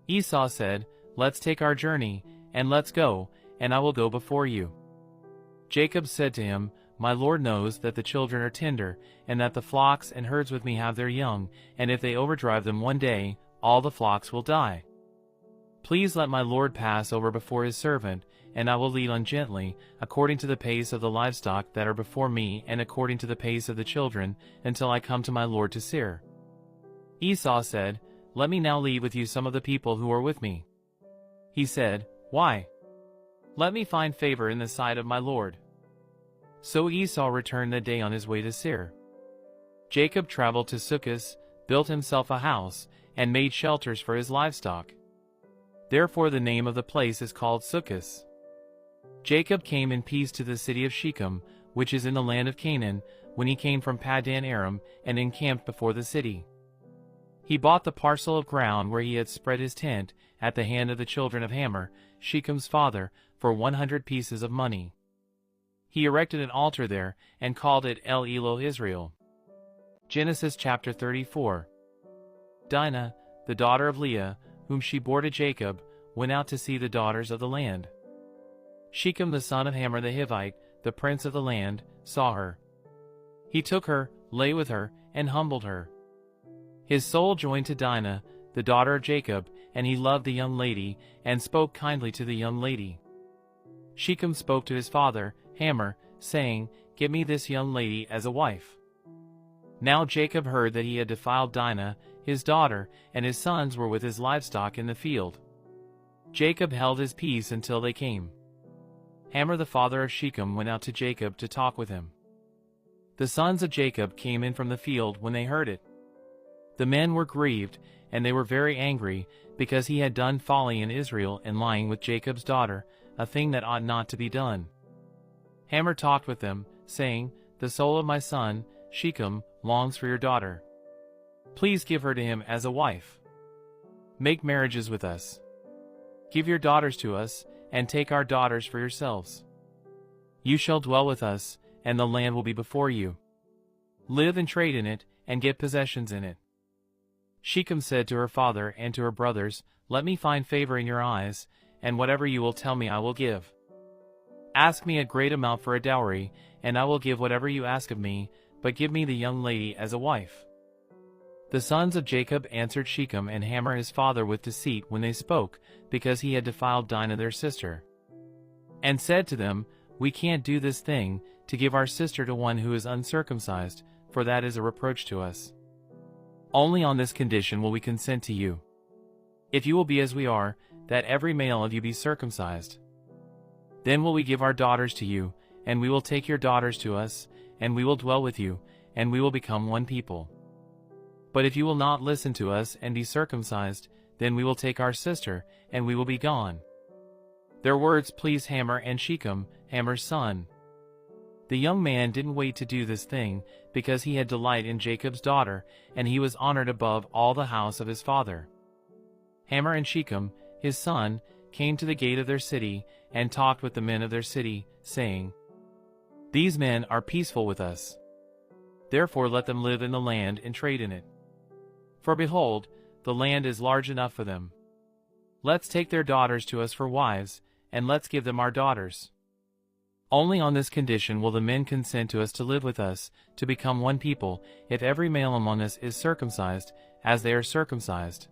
Esau said, Let's take our journey, and let's go, and I will go before you. Jacob said to him, My Lord knows that the children are tender, and that the flocks and herds with me have their young, and if they overdrive them one day, all the flocks will die. Please let my Lord pass over before his servant, and I will lead on gently, according to the pace of the livestock that are before me and according to the pace of the children, until I come to my Lord to Seir. Esau said, Let me now lead with you some of the people who are with me. He said, Why? Let me find favor in the sight of my Lord. So Esau returned that day on his way to Seir. Jacob traveled to Succoth, built himself a house, and made shelters for his livestock. Therefore the name of the place is called Succoth. Jacob came in peace to the city of Shechem, which is in the land of Canaan, when he came from Paddan Aram, and encamped before the city. He bought the parcel of ground where he had spread his tent, at the hand of the children of Hamor, Shechem's father, for 100 pieces of money. He erected an altar there, and called it El Elohe Israel. Genesis chapter 34. Dinah, the daughter of Leah, whom she bore to Jacob, went out to see the daughters of the land. Shechem the son of Hamor the Hivite, the prince of the land, saw her. He took her, lay with her, and humbled her. His soul joined to Dinah, the daughter of Jacob, and he loved the young lady, and spoke kindly to the young lady. Shechem spoke to his father, Hamor, saying, "Get me this young lady as a wife." Now Jacob heard that he had defiled Dinah, his daughter, and his sons were with his livestock in the field. Jacob held his peace until they came. Hamor the father of Shechem went out to Jacob to talk with him. The sons of Jacob came in from the field when they heard it. The men were grieved, and they were very angry, because he had done folly in Israel in lying with Jacob's daughter, a thing that ought not to be done. Hamor talked with them, saying, "The soul of my son, Shechem, longs for your daughter. Please give her to him as a wife. Make marriages with us. Give your daughters to us, and take our daughters for yourselves. You shall dwell with us, and the land will be before you. Live and trade in it, and get possessions in it." Shechem said to her father and to her brothers, "Let me find favor in your eyes, and whatever you will tell me I will give. Ask me a great amount for a dowry, and I will give whatever you ask of me, but give me the young lady as a wife." The sons of Jacob answered Shechem and Hamor his father with deceit when they spoke, because he had defiled Dinah their sister, and said to them, "We can't do this thing, to give our sister to one who is uncircumcised, for that is a reproach to us. Only on this condition will we consent to you. If you will be as we are, that every male of you be circumcised. Then will we give our daughters to you, and we will take your daughters to us, and we will dwell with you, and we will become one people. But if you will not listen to us and be circumcised, then we will take our sister, and we will be gone." Their words pleased Hamor and Shechem, Hamor's son. The young man didn't wait to do this thing, because he had delight in Jacob's daughter, and he was honored above all the house of his father. Hamor and Shechem, his son, came to the gate of their city, and talked with the men of their city, saying, "These men are peaceful with us. Therefore let them live in the land and trade in it. For behold, the land is large enough for them. Let's take their daughters to us for wives, and let's give them our daughters. Only on this condition will the men consent to us to live with us, to become one people, if every male among us is circumcised, as they are circumcised.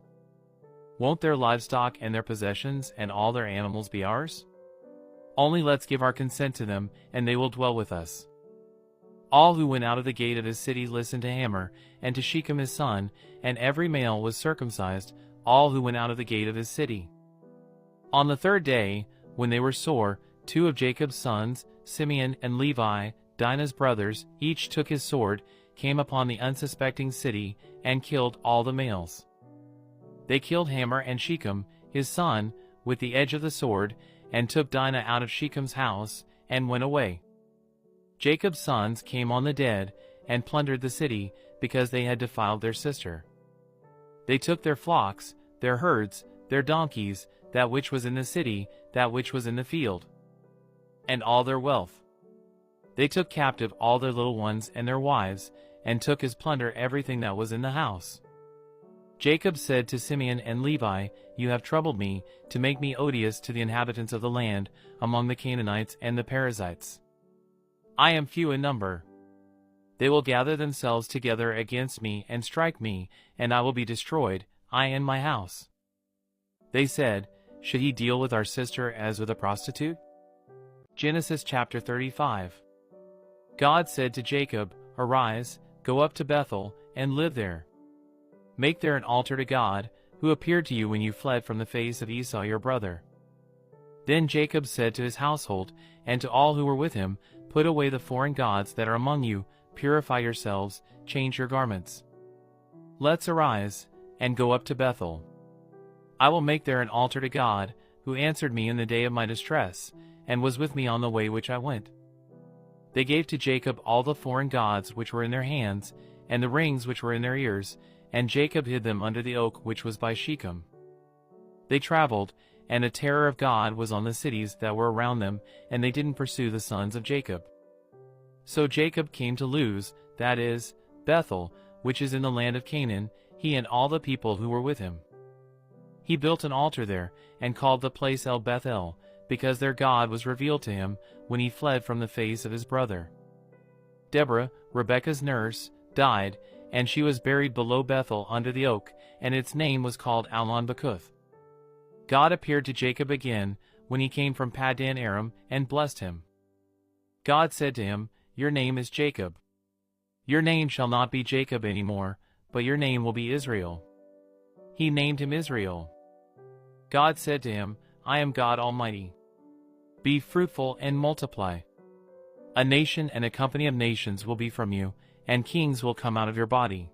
Won't their livestock and their possessions and all their animals be ours? Only let's give our consent to them, and they will dwell with us." All who went out of the gate of his city listened to Hamor, and to Shechem his son, and every male was circumcised, all who went out of the gate of his city. On the third day, when they were sore, 2 of Jacob's sons, Simeon and Levi, Dinah's brothers, each took his sword, came upon the unsuspecting city, and killed all the males. They killed Hamor and Shechem, his son, with the edge of the sword, and took Dinah out of Shechem's house, and went away. Jacob's sons came on the dead, and plundered the city, because they had defiled their sister. They took their flocks, their herds, their donkeys, that which was in the city, that which was in the field, and all their wealth. They took captive all their little ones and their wives, and took as plunder everything that was in the house. Jacob said to Simeon and Levi, "You have troubled me, to make me odious to the inhabitants of the land, among the Canaanites and the Perizzites. I am few in number. They will gather themselves together against me and strike me, and I will be destroyed, I and my house." They said, "Should he deal with our sister as with a prostitute?" Genesis chapter 35. God said to Jacob, "Arise, go up to Bethel, and live there. Make there an altar to God, who appeared to you when you fled from the face of Esau your brother." Then Jacob said to his household, and to all who were with him, "Put away the foreign gods that are among you, purify yourselves, change your garments. Let's arise, and go up to Bethel. I will make there an altar to God, who answered me in the day of my distress, and was with me on the way which I went." They gave to Jacob all the foreign gods which were in their hands, and the rings which were in their ears, and Jacob hid them under the oak which was by Shechem. They traveled, and a terror of God was on the cities that were around them, and they didn't pursue the sons of Jacob. So Jacob came to Luz, that is, Bethel, which is in the land of Canaan, he and all the people who were with him. He built an altar there, and called the place El Bethel, because their God was revealed to him when he fled from the face of his brother. Deborah, Rebekah's nurse, died, and she was buried below Bethel under the oak, and its name was called Allon Bacuth. God appeared to Jacob again when he came from Paddan Aram and blessed him. God said to him, "Your name is Jacob. Your name shall not be Jacob anymore, but your name will be Israel." He named him Israel. God said to him, "I am God Almighty. Be fruitful and multiply. A nation and a company of nations will be from you, and kings will come out of your body.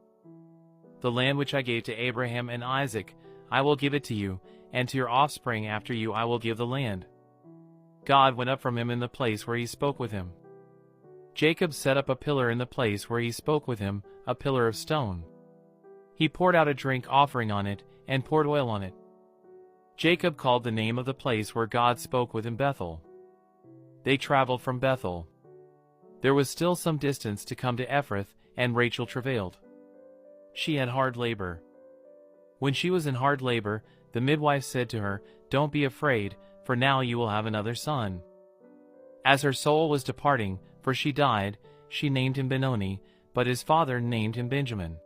The land which I gave to Abraham and Isaac, I will give it to you, and to your offspring after you I will give the land." God went up from him in the place where he spoke with him. Jacob set up a pillar in the place where he spoke with him, a pillar of stone. He poured out a drink offering on it, and poured oil on it. Jacob called the name of the place where God spoke with him Bethel. They traveled from Bethel. There was still some distance to come to Ephrath, and Rachel travailed. She had hard labor. When she was in hard labor, the midwife said to her, "Don't be afraid, for now you will have another son." As her soul was departing, for she died, she named him Benoni, but his father named him Benjamin.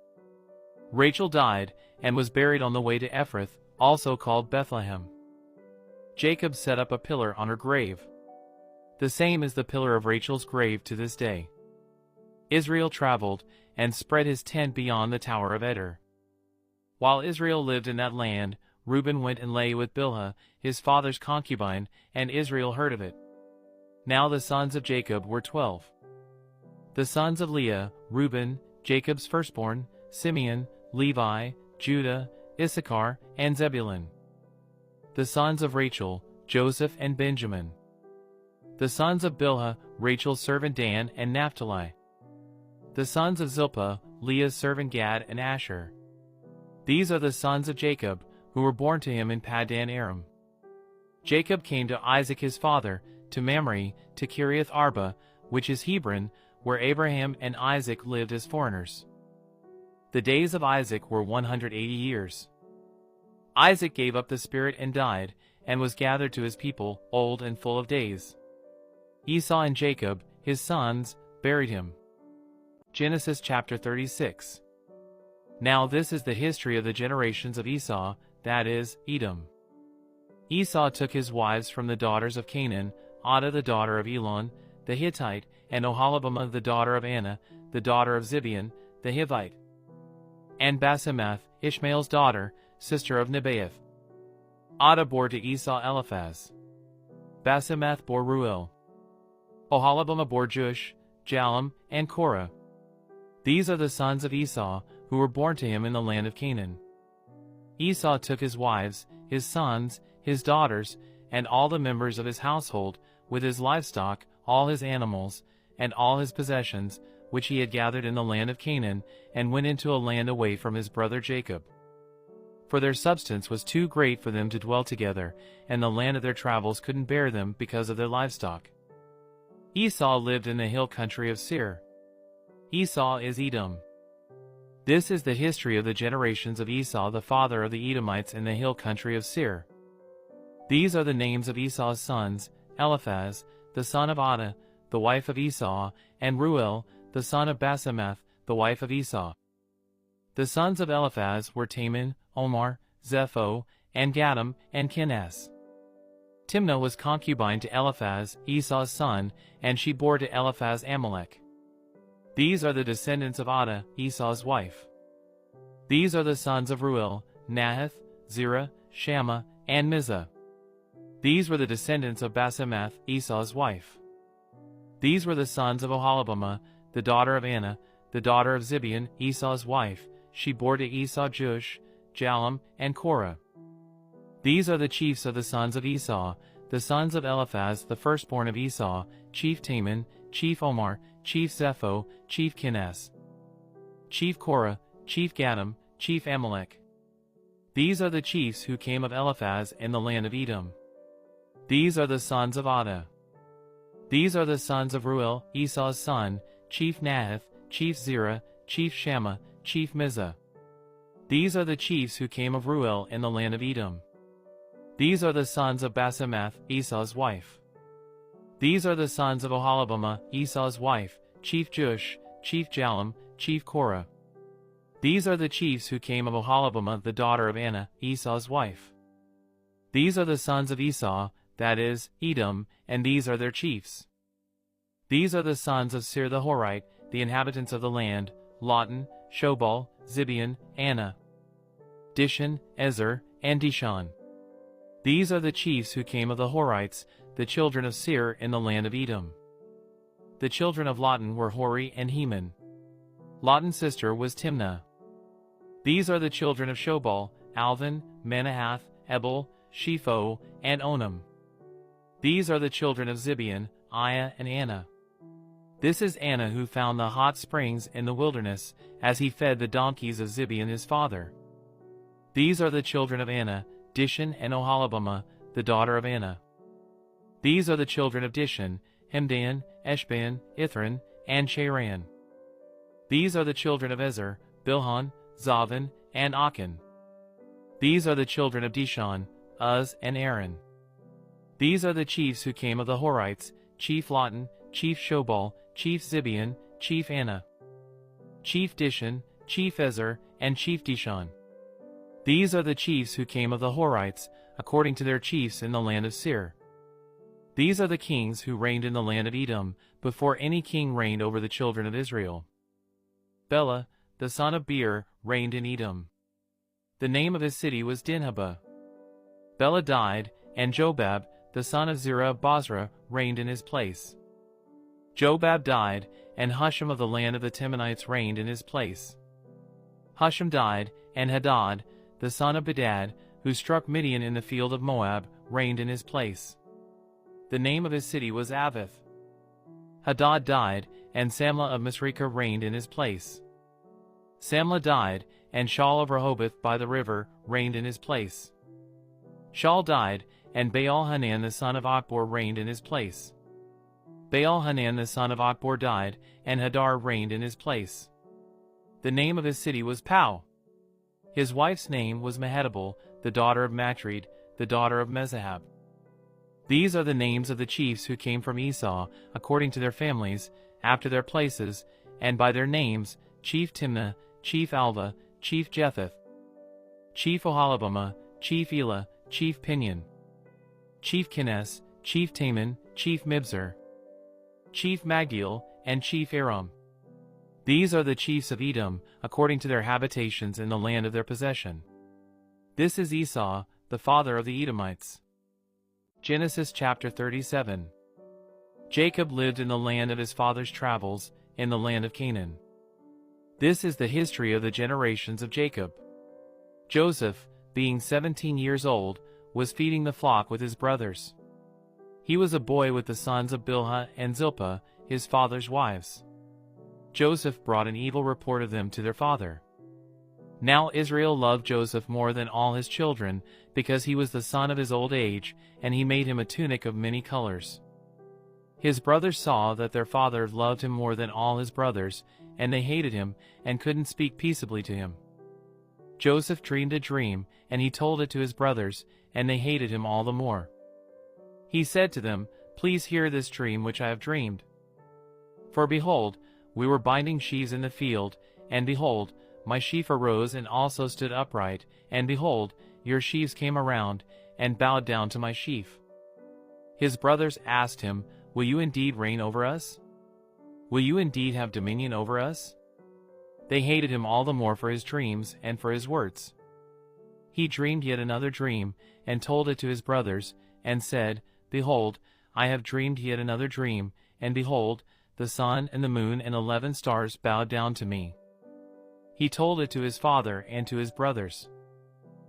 Rachel died, and was buried on the way to Ephrath, also called Bethlehem. Jacob set up a pillar on her grave. The same is the pillar of Rachel's grave to this day. Israel traveled, and spread his tent beyond the tower of Eder. While Israel lived in that land, Reuben went and lay with Bilhah, his father's concubine, and Israel heard of it. Now the sons of Jacob were 12. The sons of Leah, Reuben, Jacob's firstborn, Simeon, Levi, Judah, Issachar, and Zebulun. The sons of Rachel, Joseph and Benjamin. The sons of Bilhah, Rachel's servant Dan and Naphtali. The sons of Zilpah, Leah's servant Gad and Asher. These are the sons of Jacob, who were born to him in Paddan Aram. Jacob came to Isaac his father, to Mamre, to Kiriath Arba, which is Hebron, where Abraham and Isaac lived as foreigners. The days of Isaac were 180 years. Isaac gave up the spirit and died, and was gathered to his people, old and full of days. Esau and Jacob, his sons, buried him. Genesis chapter 36. Now this is the history of the generations of Esau, that is, Edom. Esau took his wives from the daughters of Canaan, Adah the daughter of Elon, the Hittite, and Oholibamah the daughter of Anna, the daughter of Zibeon, the Hivite, and Basemath, Ishmael's daughter, sister of Nebaioth. Adah bore to Esau Eliphaz. Basemath bore Reuel. Oholibamah bore Jush, Jalem, and Korah. These are the sons of Esau, who were born to him in the land of Canaan. Esau took his wives, his sons, his daughters, and all the members of his household, with his livestock, all his animals, and all his possessions, which he had gathered in the land of Canaan, and went into a land away from his brother Jacob. For their substance was too great for them to dwell together, and the land of their travels couldn't bear them because of their livestock. Esau lived in the hill country of Seir. Esau is Edom. This is the history of the generations of Esau the father of the Edomites in the hill country of Seir. These are the names of Esau's sons, Eliphaz, the son of Adah, the wife of Esau, and Reuel, the son of Basemath, the wife of Esau. The sons of Eliphaz were Taman, Omar, Zepho, and Gatam, and Kenaz. Timnah was concubine to Eliphaz, Esau's son, and she bore to Eliphaz Amalek. These are the descendants of Adah, Esau's wife. These are the sons of Reuel, Nahath, Zerah, Shammah, and Mizah. These were the descendants of Basemath, Esau's wife. These were the sons of Oholibamah, the daughter of Anna, the daughter of Zibeon, Esau's wife. She bore to Esau Jush, Jalem, and Korah. These are the chiefs of the sons of Esau, the sons of Eliphaz the firstborn of Esau, chief Taman, chief Omar, chief Zepho, chief Kenaz, chief Korah, chief Gatam, chief Amalek. These are the chiefs who came of Eliphaz in the land of Edom. These are the sons of Adah. These are the sons of Reuel, Esau's son, chief Nahath, chief Zerah, chief Shammah, chief Mizah. These are the chiefs who came of Reuel in the land of Edom. These are the sons of Basemath, Esau's wife. These are the sons of Oholibamah, Esau's wife, chief Jush, chief Jalem, chief Korah. These are the chiefs who came of Oholibamah, the daughter of Anna, Esau's wife. These are the sons of Esau, that is, Edom, and these are their chiefs. These are the sons of Seir the Horite, the inhabitants of the land, Lotan, Shobal, Zibeon, Anna, Dishon, Ezer, and Dishon. These are the chiefs who came of the Horites, the children of Seir in the land of Edom. The children of Lotan were Hori and Heman. Lotan's sister was Timnah. These are the children of Shobal, Alvan, Manahath, Ebal, Shepho, and Onam. These are the children of Zibeon, Aiah, and Anna. This is Anna who found the hot springs in the wilderness, as he fed the donkeys of Zibeon his father. These are the children of Anna, Dishon and Oholibamah, the daughter of Anna. These are the children of Dishon, Hemdan, Eshban, Ithran, and Cheran. These are the children of Ezer, Bilhan, Zavan, and Achan. These are the children of Dishon, Uz, and Aaron. These are the chiefs who came of the Horites, chief Lotan, chief Shobal, chief Zibeon, chief Anna, chief Dishon, chief Ezer, and chief Dishon. These are the chiefs who came of the Horites, according to their chiefs in the land of Seir. These are the kings who reigned in the land of Edom, before any king reigned over the children of Israel. Bela, the son of Beer, reigned in Edom. The name of his city was Dinhabah. Bela died, and Jobab, the son of Zerah of Bozrah, reigned in his place. Jobab died, and Husham of the land of the Temanites reigned in his place. Husham died, and Hadad, the son of Bedad, who struck Midian in the field of Moab, reigned in his place. The name of his city was Avith. Hadad died, and Samlah of Masrekah reigned in his place. Samlah died, and Shaul of Rehoboth by the river reigned in his place. Shaul died, and Baal-Hanan the son of Achbor reigned in his place. Baal-Hanan the son of Achbor died, and Hadar reigned in his place. The name of his city was Pau. His wife's name was Mehetabel, the daughter of Matred, the daughter of Mezahab. These are the names of the chiefs who came from Esau, according to their families, after their places, and by their names, chief Timnah, chief Alva, chief Jetheth, chief Oholibamah, chief Elah, chief Pinion, chief Kines, chief Taman, chief Mibzar, chief Magdiel, and chief Aram. These are the chiefs of Edom, according to their habitations in the land of their possession. This is Esau, the father of the Edomites. Genesis chapter 37. Jacob lived in the land of his father's travels, in the land of Canaan. This is the history of the generations of Jacob. Joseph, being 17 years old, was feeding the flock with his brothers. He was a boy with the sons of Bilhah and Zilpah, his father's wives. Joseph brought an evil report of them to their father. Now Israel loved Joseph more than all his children, because he was the son of his old age, and he made him a tunic of many colors. His brothers saw that their father loved him more than all his brothers, and they hated him, and couldn't speak peaceably to him. Joseph dreamed a dream, and he told it to his brothers, and they hated him all the more. He said to them, "Please hear this dream which I have dreamed. For behold, we were binding sheaves in the field, and behold, my sheaf arose and also stood upright, and behold, your sheaves came around, and bowed down to my sheaf." His brothers asked him, "Will you indeed reign over us? Will you indeed have dominion over us?" They hated him all the more for his dreams and for his words. He dreamed yet another dream, and told it to his brothers, and said, "Behold, I have dreamed yet another dream, and behold, the sun and the moon and 11 stars bowed down to me." He told it to his father and to his brothers.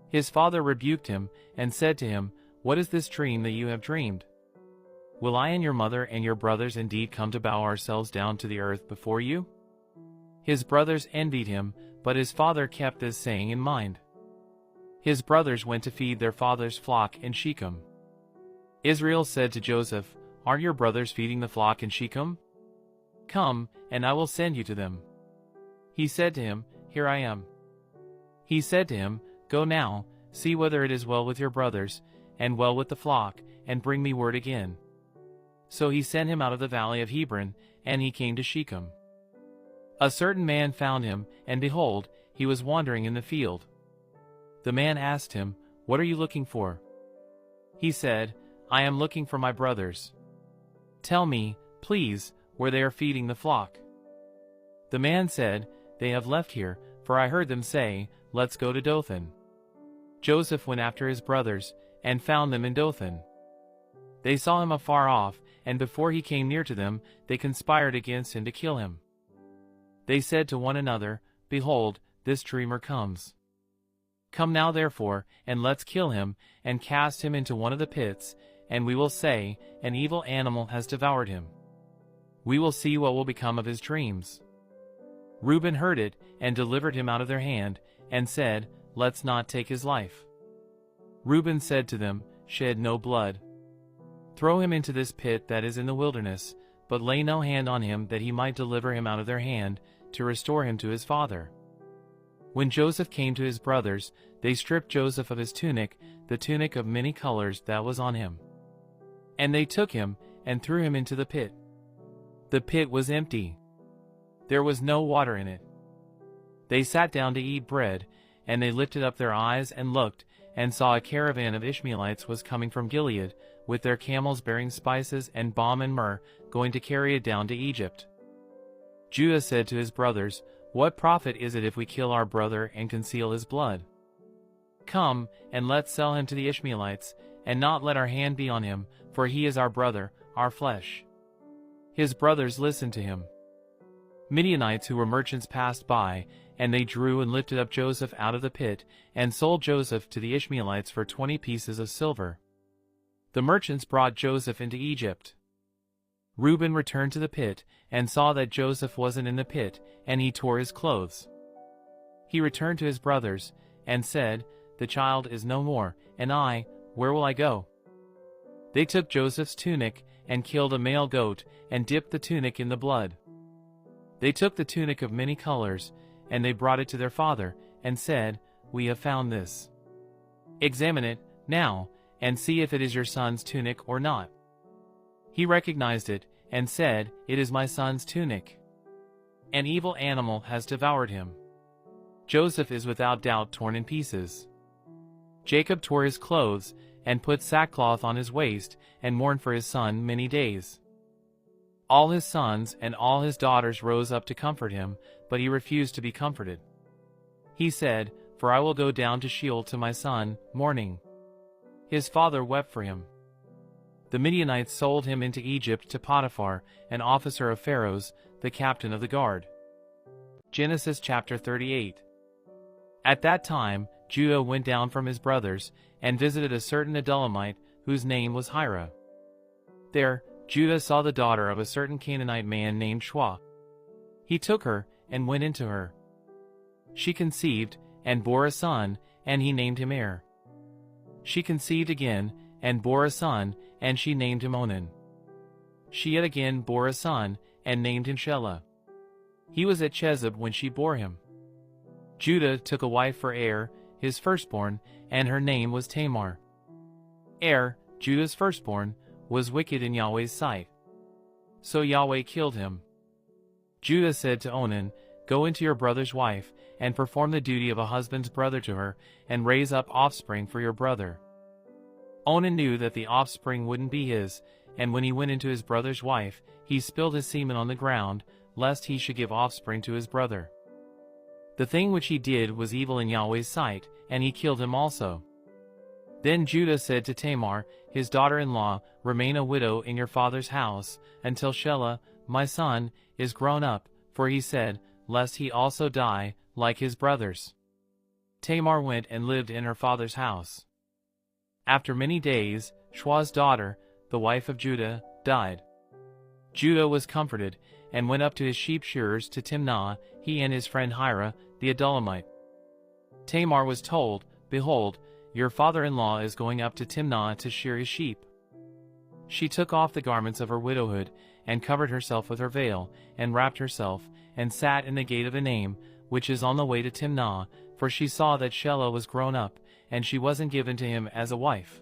His father rebuked him, and said to him, "What is this dream that you have dreamed? Will I and your mother and your brothers indeed come to bow ourselves down to the earth before you?" His brothers envied him, but his father kept this saying in mind. His brothers went to feed their father's flock in Shechem. Israel said to Joseph, "Aren't your brothers feeding the flock in Shechem? Come, and I will send you to them." He said to him, "Here I am." He said to him, "Go now, see whether it is well with your brothers, and well with the flock, and bring me word again." So he sent him out of the valley of Hebron, and he came to Shechem. A certain man found him, and behold, he was wandering in the field. The man asked him, "What are you looking for?" He said, I am looking for my brothers. Tell me, please, where they are feeding the flock. The man said, They have left here, for I heard them say, Let's go to Dothan. Joseph went after his brothers, and found them in Dothan. They saw him afar off, and before he came near to them, they conspired against him to kill him. They said to one another, Behold, this dreamer comes. Come now therefore, and let's kill him, and cast him into one of the pits, and we will say, An evil animal has devoured him. We will see what will become of his dreams. Reuben heard it, and delivered him out of their hand, and said, Let's not take his life. Reuben said to them, Shed no blood. Throw him into this pit that is in the wilderness, but lay no hand on him that he might deliver him out of their hand, to restore him to his father. When Joseph came to his brothers, they stripped Joseph of his tunic, the tunic of many colors that was on him. And they took him, and threw him into the pit. The pit was empty. There was no water in it. They sat down to eat bread, and they lifted up their eyes and looked, and saw a caravan of Ishmaelites was coming from Gilead, with their camels bearing spices and balm and myrrh, going to carry it down to Egypt. Judah said to his brothers, What profit is it if we kill our brother and conceal his blood? Come, and let's sell him to the Ishmaelites, and not let our hand be on him, for he is our brother, our flesh. His brothers listened to him. Midianites who were merchants passed by, and they drew and lifted up Joseph out of the pit, and sold Joseph to the Ishmaelites for 20 pieces of silver. The merchants brought Joseph into Egypt. Reuben returned to the pit, and saw that Joseph wasn't in the pit, and he tore his clothes. He returned to his brothers, and said, The child is no more, and I, where will I go? They took Joseph's tunic, and killed a male goat, and dipped the tunic in the blood. They took the tunic of many colors, and they brought it to their father, and said, We have found this. Examine it, now, and see if it is your son's tunic or not. He recognized it, and said, It is my son's tunic. An evil animal has devoured him. Joseph is without doubt torn in pieces. Jacob tore his clothes, and put sackcloth on his waist, and mourned for his son many days. All his sons and all his daughters rose up to comfort him, but he refused to be comforted. He said, For I will go down to Sheol to my son, mourning. His father wept for him. The Midianites sold him into Egypt to Potiphar, an officer of Pharaoh's, the captain of the guard. Genesis chapter 38. At that time, Judah went down from his brothers, and visited a certain Adullamite, whose name was Hira. There, Judah saw the daughter of a certain Canaanite man named Shua. He took her, and went into her. She conceived, and bore a son, and he named him Er. She conceived again, and bore a son, and she named him Onan. She yet again bore a son, and named him Shelah. He was at Chezib when she bore him. Judah took a wife for Er, his firstborn, and her name was Tamar. Er, Judah's firstborn, was wicked in Yahweh's sight. So Yahweh killed him. Judah said to Onan, Go into your brother's wife, and perform the duty of a husband's brother to her, and raise up offspring for your brother. Onan knew that the offspring wouldn't be his, and when he went into his brother's wife, he spilled his semen on the ground, lest he should give offspring to his brother. The thing which he did was evil in Yahweh's sight, and he killed him also. Then Judah said to Tamar, his daughter-in-law, Remain a widow in your father's house, until Shelah, my son, is grown up, for he said, Lest he also die, like his brothers. Tamar went and lived in her father's house. After many days, Shua's daughter, the wife of Judah, died. Judah was comforted, and went up to his sheep shearers to Timnah, he and his friend Hira, the Adullamite. Tamar was told, Behold, your father-in-law is going up to Timnah to shear his sheep. She took off the garments of her widowhood, and covered herself with her veil, and wrapped herself, and sat in the gate of Enaim, which is on the way to Timnah, for she saw that Shelah was grown up, and she wasn't given to him as a wife.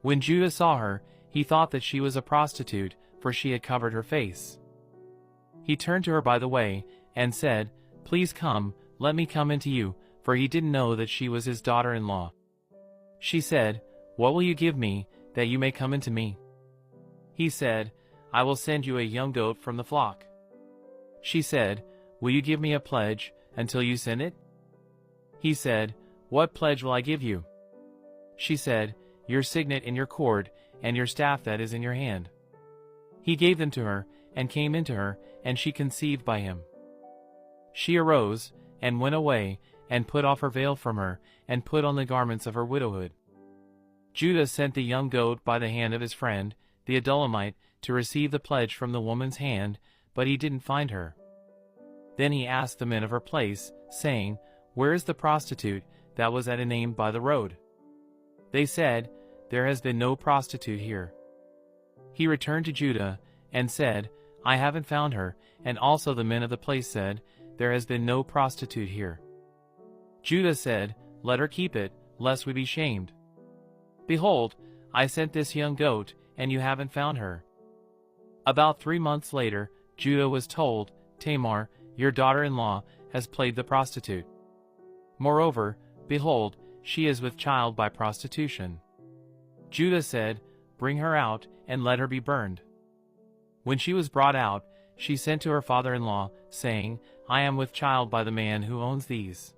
When Judah saw her, he thought that she was a prostitute, for she had covered her face. He turned to her by the way, and said, Please come, let me come into you, for he didn't know that she was his daughter-in-law. She said, "What will you give me, that you may come into me?" He said, "I will send you a young goat from the flock." She said, "Will you give me a pledge, until you send it?" He said, "What pledge will I give you?" She said, "Your signet and your cord, and your staff that is in your hand." He gave them to her, and came into her, and she conceived by him. She arose, and went away, and put off her veil from her, and put on the garments of her widowhood. Judah sent the young goat by the hand of his friend, the Adullamite, to receive the pledge from the woman's hand, but he didn't find her. Then he asked the men of her place, saying, "Where is the prostitute that was at Enaim by the road?" They said, "There has been no prostitute here." He returned to Judah, and said, "I haven't found her," and also the men of the place said, "There has been no prostitute here." Judah said, "Let her keep it, lest we be shamed. Behold, I sent this young goat, and you haven't found her." About 3 months later, Judah was told, "Tamar, your daughter-in-law, has played the prostitute. Moreover, behold, she is with child by prostitution." Judah said, "Bring her out, and let her be burned." When she was brought out, she sent to her father-in-law, saying, "I am with child by the man who owns these."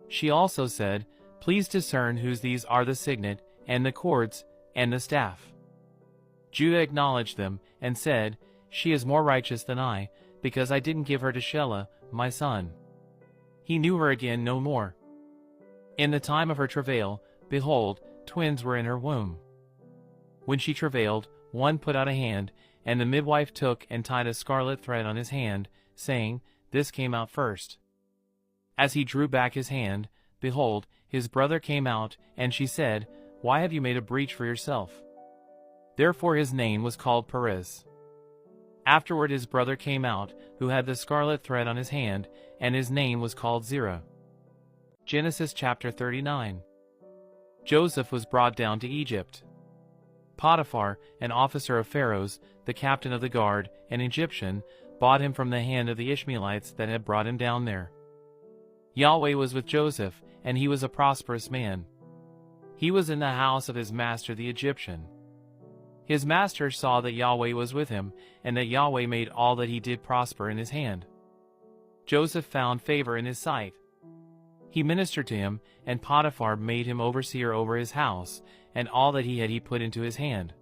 She also said, "Please discern whose these are, the signet, and the cords, and the staff." Judah acknowledged them, and said, "She is more righteous than I, because I didn't give her to Shelah, my son." He knew her again no more. In the time of her travail, behold, twins were in her womb. When she travailed, one put out a hand, and the midwife took and tied a scarlet thread on his hand, saying, "This came out first." As he drew back his hand, behold, his brother came out, and she said, "Why have you made a breach for yourself?" Therefore his name was called Perez. Afterward his brother came out, who had the scarlet thread on his hand, and his name was called Zerah. Genesis chapter 39. Joseph was brought down to Egypt. Potiphar, an officer of Pharaoh's, the captain of the guard, an Egyptian, bought him from the hand of the Ishmaelites that had brought him down there. Yahweh was with Joseph, and he was a prosperous man. He was in the house of his master the Egyptian. His master saw that Yahweh was with him, and that Yahweh made all that he did prosper in his hand. Joseph found favor in his sight. He ministered to him, and Potiphar made him overseer over his house, and all that he had he put into his hand.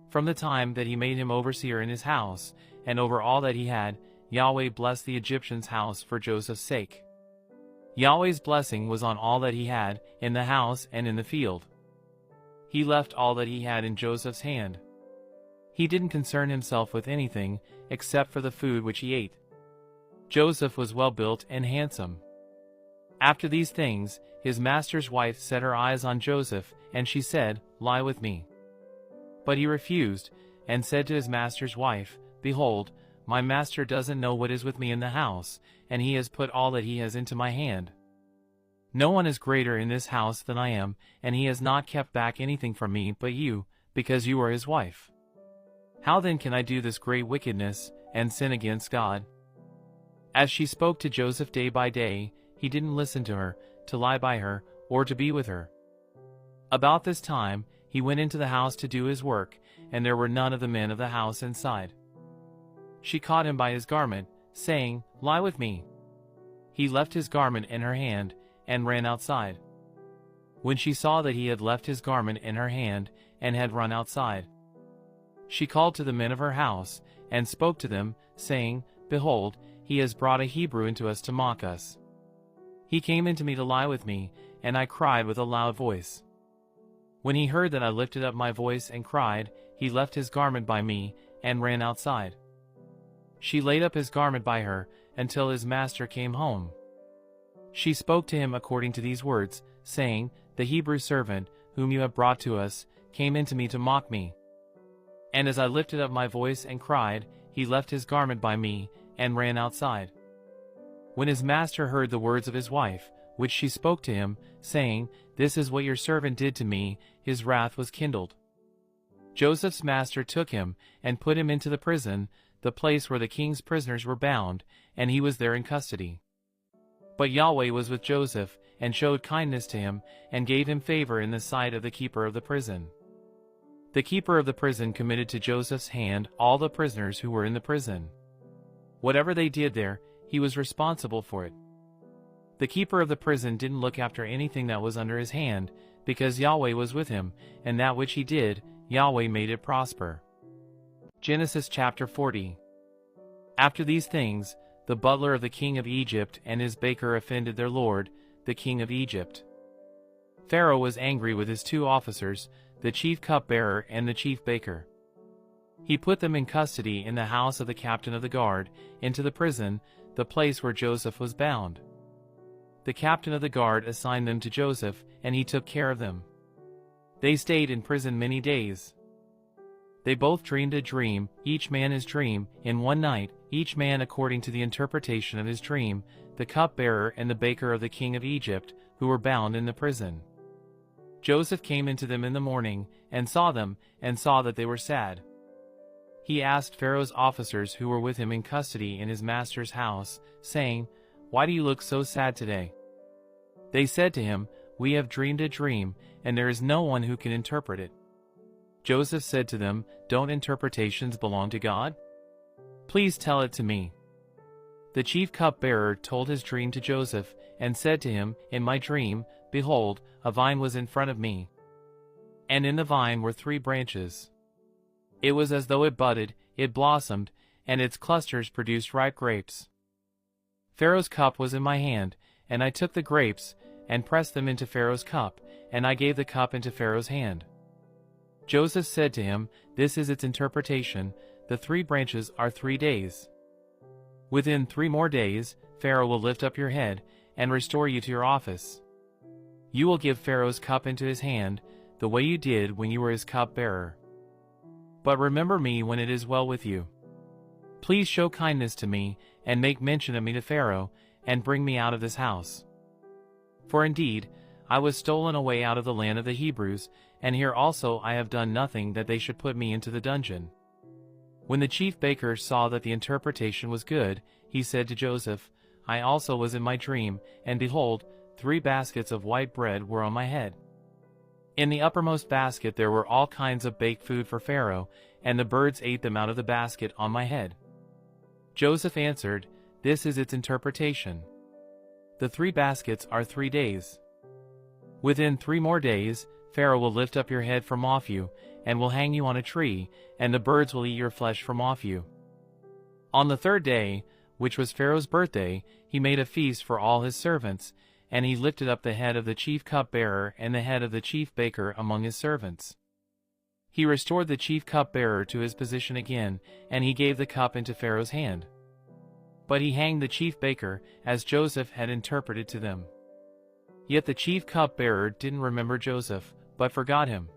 From the time that he made him overseer in his house, and over all that he had, Yahweh blessed the Egyptian's house for Joseph's sake. Yahweh's blessing was on all that he had, in the house and in the field. He left all that he had in Joseph's hand. He didn't concern himself with anything, except for the food which he ate. Joseph was well built and handsome. After these things, his master's wife set her eyes on Joseph, and she said, "Lie with me." But he refused, and said to his master's wife, "Behold, my master doesn't know what is with me in the house, and he has put all that he has into my hand. No one is greater in this house than I am, and he has not kept back anything from me but you, because you are his wife. How then can I do this great wickedness, and sin against God?" As she spoke to Joseph day by day, he didn't listen to her, to lie by her, or to be with her. About this time, he went into the house to do his work, and there were none of the men of the house inside. She caught him by his garment, saying, "Lie with me." He left his garment in her hand, and ran outside. When she saw that he had left his garment in her hand, and had run outside, she called to the men of her house, and spoke to them, saying, "Behold, he has brought a Hebrew into us to mock us. He came into me to lie with me, and I cried with a loud voice. When he heard that I lifted up my voice and cried, he left his garment by me, and ran outside." She laid up his garment by her, until his master came home. She spoke to him according to these words, saying, "The Hebrew servant, whom you have brought to us, came into me to mock me. And as I lifted up my voice and cried, he left his garment by me, and ran outside." When his master heard the words of his wife, which she spoke to him, saying, "This is what your servant did to me," his wrath was kindled. Joseph's master took him, and put him into the prison, the place where the king's prisoners were bound, and he was there in custody. But Yahweh was with Joseph, and showed kindness to him, and gave him favor in the sight of the keeper of the prison. The keeper of the prison committed to Joseph's hand all the prisoners who were in the prison. Whatever they did there, he was responsible for it. The keeper of the prison didn't look after anything that was under his hand, because Yahweh was with him, and that which he did, Yahweh made it prosper. Genesis chapter 40. After these things, the butler of the king of Egypt and his baker offended their lord, the king of Egypt. Pharaoh was angry with his 2 officers, the chief cupbearer and the chief baker. He put them in custody in the house of the captain of the guard, into the prison, the place where Joseph was bound. The captain of the guard assigned them to Joseph, and he took care of them. They stayed in prison many days. They both dreamed a dream, each man his dream, in one night, each man according to the interpretation of his dream, the cupbearer and the baker of the king of Egypt, who were bound in the prison. Joseph came into them in the morning, and saw them, and saw that they were sad. He asked Pharaoh's officers who were with him in custody in his master's house, saying, "Why do you look so sad today?" They said to him, "We have dreamed a dream, and there is no one who can interpret it." Joseph said to them, "Don't interpretations belong to God? Please tell it to me." The chief cupbearer told his dream to Joseph, and said to him, "In my dream, behold, a vine was in front of me. And in the vine were 3 branches. It was as though it budded, it blossomed, and its clusters produced ripe grapes. Pharaoh's cup was in my hand, and I took the grapes, and pressed them into Pharaoh's cup, and I gave the cup into Pharaoh's hand." Joseph said to him, "This is its interpretation, the 3 branches are 3 days. Within 3 more days, Pharaoh will lift up your head, and restore you to your office. You will give Pharaoh's cup into his hand, the way you did when you were his cup-bearer. But remember me when it is well with you. Please show kindness to me, and make mention of me to Pharaoh, and bring me out of this house. For indeed, I was stolen away out of the land of the Hebrews, and here also I have done nothing that they should put me into the dungeon." When the chief baker saw that the interpretation was good, he said to Joseph, "I also was in my dream, and behold, 3 baskets of white bread were on my head. In the uppermost basket there were all kinds of baked food for Pharaoh, and the birds ate them out of the basket on my head." Joseph answered, "This is its interpretation. The 3 baskets are 3 days. Within 3 more days, Pharaoh will lift up your head from off you, and will hang you on a tree, and the birds will eat your flesh from off you." On the 3rd day, which was Pharaoh's birthday, he made a feast for all his servants, and he lifted up the head of the chief cupbearer and the head of the chief baker among his servants. He restored the chief cupbearer to his position again, and he gave the cup into Pharaoh's hand. But he hanged the chief baker, as Joseph had interpreted to them. Yet the chief cupbearer didn't remember Joseph, but forgot him.